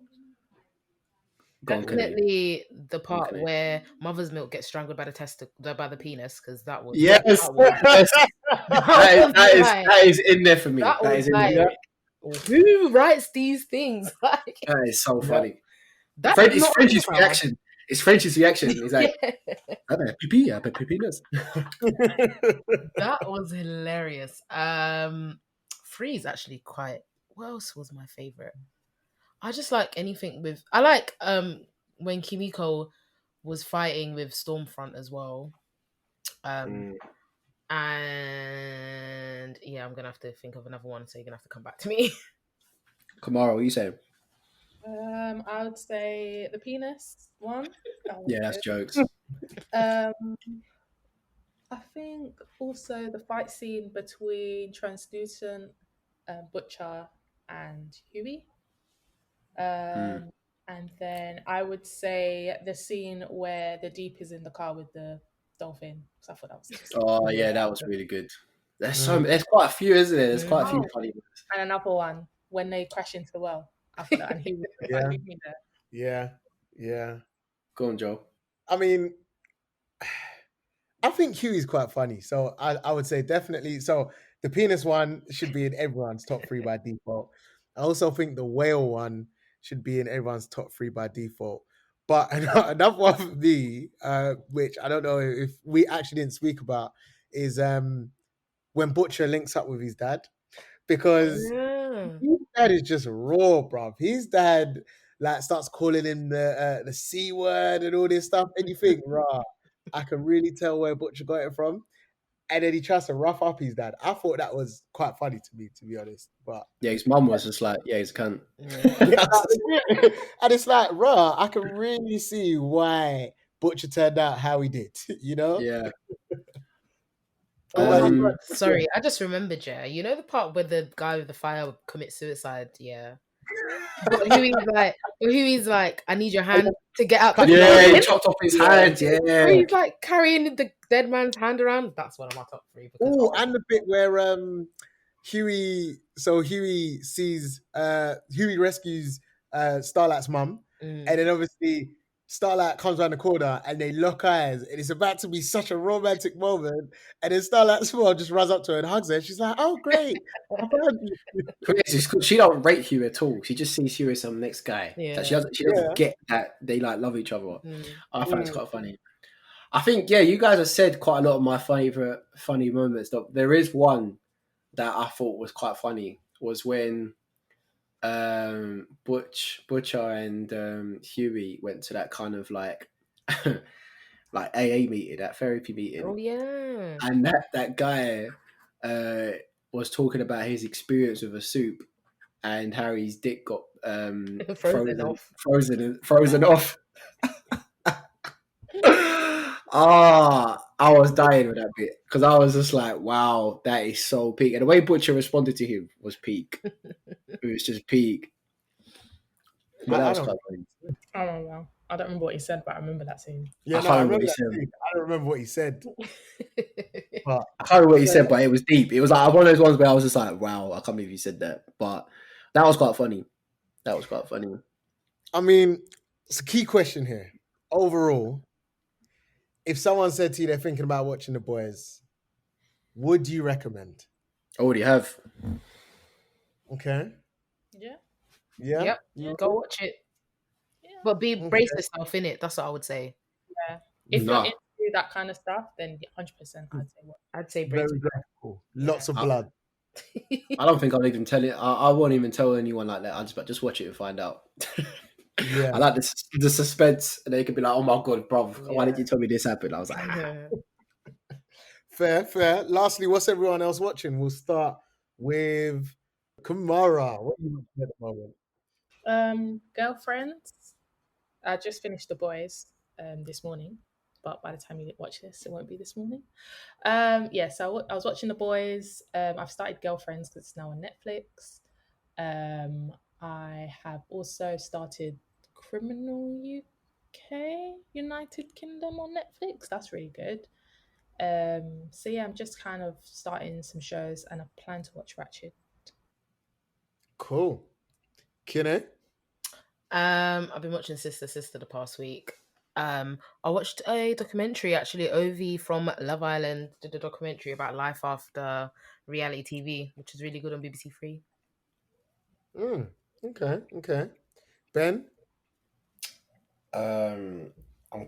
Go on, Kennedy. Definitely the part Kennedy. where mother's milk gets strangled by by the penis, because that was Yes, that was, yes. like- that is in there for me. that That was is in like, there. who writes these things? Like, That is so Yeah. funny. that French, is it's not French's over. reaction. It's French's reaction. He's like, Yeah. I bet pee-pee, I bet penis. That was hilarious. Free is actually quite. What else was my favorite? I just like anything with. I like when Kimiko was fighting with Stormfront as well. And yeah, I'm gonna have to think of another one, so you're gonna have to come back to me. Kamara, what are you saying? I would say the penis one. That was Yeah, that's good. jokes. I think also the fight scene between Translucent, Butcher, and Huey. And then I would say the scene where the Deep is in the car with the dolphin. So I thought that was interesting. Oh yeah, that was really good. There's quite a few, isn't there? There's quite a few funny ones. And another one when they crash into the well. I thought that, and he was Yeah. leave me there. Yeah. Go on, Joe. I mean, I think Huey's quite funny. So I would say definitely. So the penis one should be in everyone's top 3 by default. I also think the whale one should be in everyone's top 3 by default. But another one for me, which I don't know if we actually didn't speak about, is when Butcher links up with his dad. Because his dad is just raw, bruv. His dad like starts calling him the C word and all this stuff. And you think, rah, I can really tell where Butcher got it from. And then he tries to rough up his dad. I thought that was quite funny to me, to be honest. But yeah, his mum was just like, yeah, he's a cunt. and it's like, rah, I can really see why Butcher turned out how he did, you know? Yeah. Oh my God. Sorry, I just remembered, yeah. You know the part where the guy with the fire commits suicide? Yeah. But Huey's like, I need your hand to get out. Yeah, he chopped off his hand. Yeah. He's like carrying the dead man's hand around. That's one of my top 3. Oh, and the bit where Huey rescues Starlight's mum, and then obviously Starlight comes around the corner and they lock eyes, and it's about to be such a romantic moment. And then Starlight's mum just runs up to her and hugs her. And she's like, "Oh, great! I found you." She don't rate Hugh at all. She just sees Hugh as some next guy. Yeah. She doesn't get that they like love each other. I find it's quite funny. I think you guys have said quite a lot of my favorite funny moments. There is one that I thought was quite funny. Was when Butcher and Huey went to that kind of like like AA meeting, that therapy meeting, Oh yeah. and that guy was talking about his experience with a soup and how his dick got Frozen off. frozen off. I was dying with that bit because I was just like, wow, that is so peak. And the way Butcher responded to him was peak. It was just peak. But that I was don't. quite funny. I don't know. I don't remember what he said, but I remember that scene. Yeah, I no, can't I remember what remember he that said. scene. I don't remember what he said, but I can't remember what he said, but it was deep. It was like one of those ones where I was just like, wow, I can't believe he said that. But that was quite funny. That was quite funny. I mean, it's a key question here. Overall, if someone said to you they're thinking about watching The Boys, would you recommend? I already have. Okay. Yeah. Yeah. Yep. You Go will? watch it. Yeah. But be Okay. brace yourself in it. That's what I would say. Yeah. If Nah. you're into that kind of stuff, then 100% I'd say what. I'd say brace Very graphical. Lots of Yeah. blood. I don't think I'll even tell it. I won't even tell anyone like that. I'll just watch it and find out. Yeah. I like the suspense, and they could be like, "Oh my god, bro, why did Yeah. you tell me this happened?" I was like, Fair. Lastly, what's everyone else watching? We'll start with Kamara. What are you watching at the moment? Girlfriends. I just finished The Boys this morning, but by the time you watch this, it won't be this morning. Yeah, so I was watching The Boys. I've started Girlfriends because it's now on Netflix. I have also started Criminal UK, United Kingdom on Netflix. That's really good. So yeah, I'm just kind of starting some shows, and I plan to watch Ratchet. Cool. Kine? I've been watching Sister the past week. I watched a documentary actually. Ovi from Love Island did a documentary about life after reality TV, which is really good on BBC Three. Okay. Ben? I'm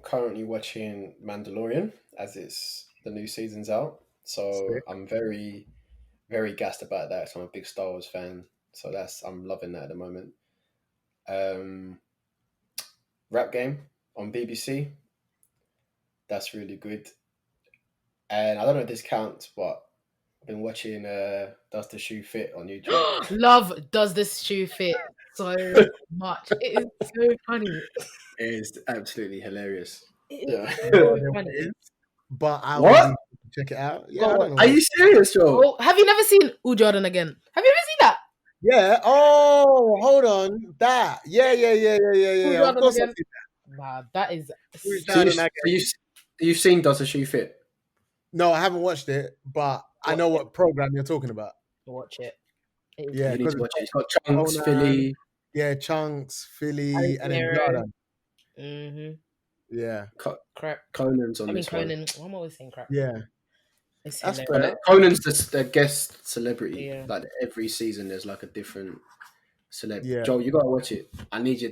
currently watching Mandalorian as the new season's out, so Sick. I'm very, very gassed about that. So I'm a big Star Wars fan, so I'm loving that at the moment. Rap Game on BBC, that's really good. And I don't know if this counts, but I've been watching Does the Shoe Fit on YouTube. Love Does This Shoe Fit so much. It is so funny. It is absolutely hilarious. It Yeah. is so funny. But I What? will need to check it out. Yeah, I don't know. Are you serious, Joe? Oh, have you never seen Jordan again? Have you ever seen that? Yeah. Oh, hold on. That. Yeah. Of Jordan course I again? see Nah, that is You've seen Does the Shoe Fit? No, I haven't watched it, but I know what program you're talking about. watch it. It is Yeah, You need to watch it. It's got Conan, Chunks, Philly. Yeah, Chunks, Philly, Alex and then Nero. Jordan. Mm-hmm. Yeah. Crap. Conan's on I mean this one. Conan. I'm always saying crap. Yeah. It's That's hilarious. fair. Conan's the guest celebrity. Yeah. Like every season, there's like a different celeb. Yeah. Joe, you gotta watch it. I need you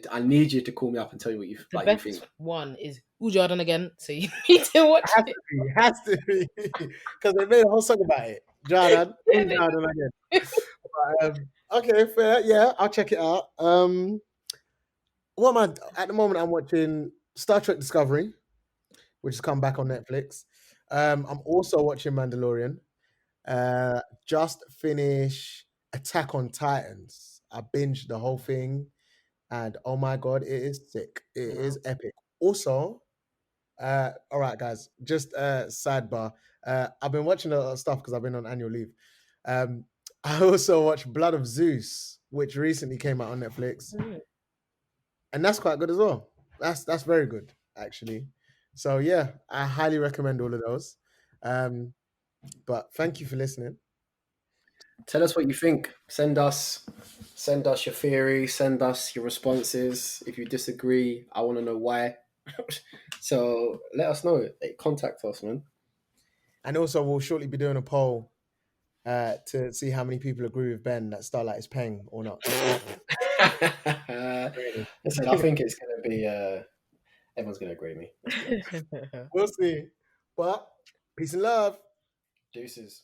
to call me up and tell me what you The like. best You think. one is Jordan again, so you need to watch it. It has to be. Because they made a whole song about it. Jordan. Jordan again. But, okay, fair. Yeah, I'll check it out. What am I at the moment? I'm watching Star Trek Discovery, which has come back on Netflix. I'm also watching Mandalorian. Just finished Attack on Titans. I binged the whole thing, and oh my god, it is sick. It is epic. Also, all right, guys, just sidebar. I've been watching a lot of stuff because I've been on annual leave. I also watched Blood of Zeus, which recently came out on Netflix, and that's quite good as well. That's very good, actually. So yeah, I highly recommend all of those. But thank you for listening. Tell us what you think. Send us your theory. Send us your responses. If you disagree, I want to know why. So let us know. Contact us, man. And also, we'll shortly be doing a poll to see how many people agree with Ben that Starlight is paying or not. Listen, I think it's going to be. Everyone's going to agree with me. We'll see. But peace and love. Deuces.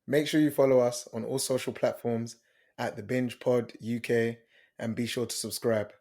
Make sure you follow us on all social platforms at the Binge Pod UK, and be sure to subscribe.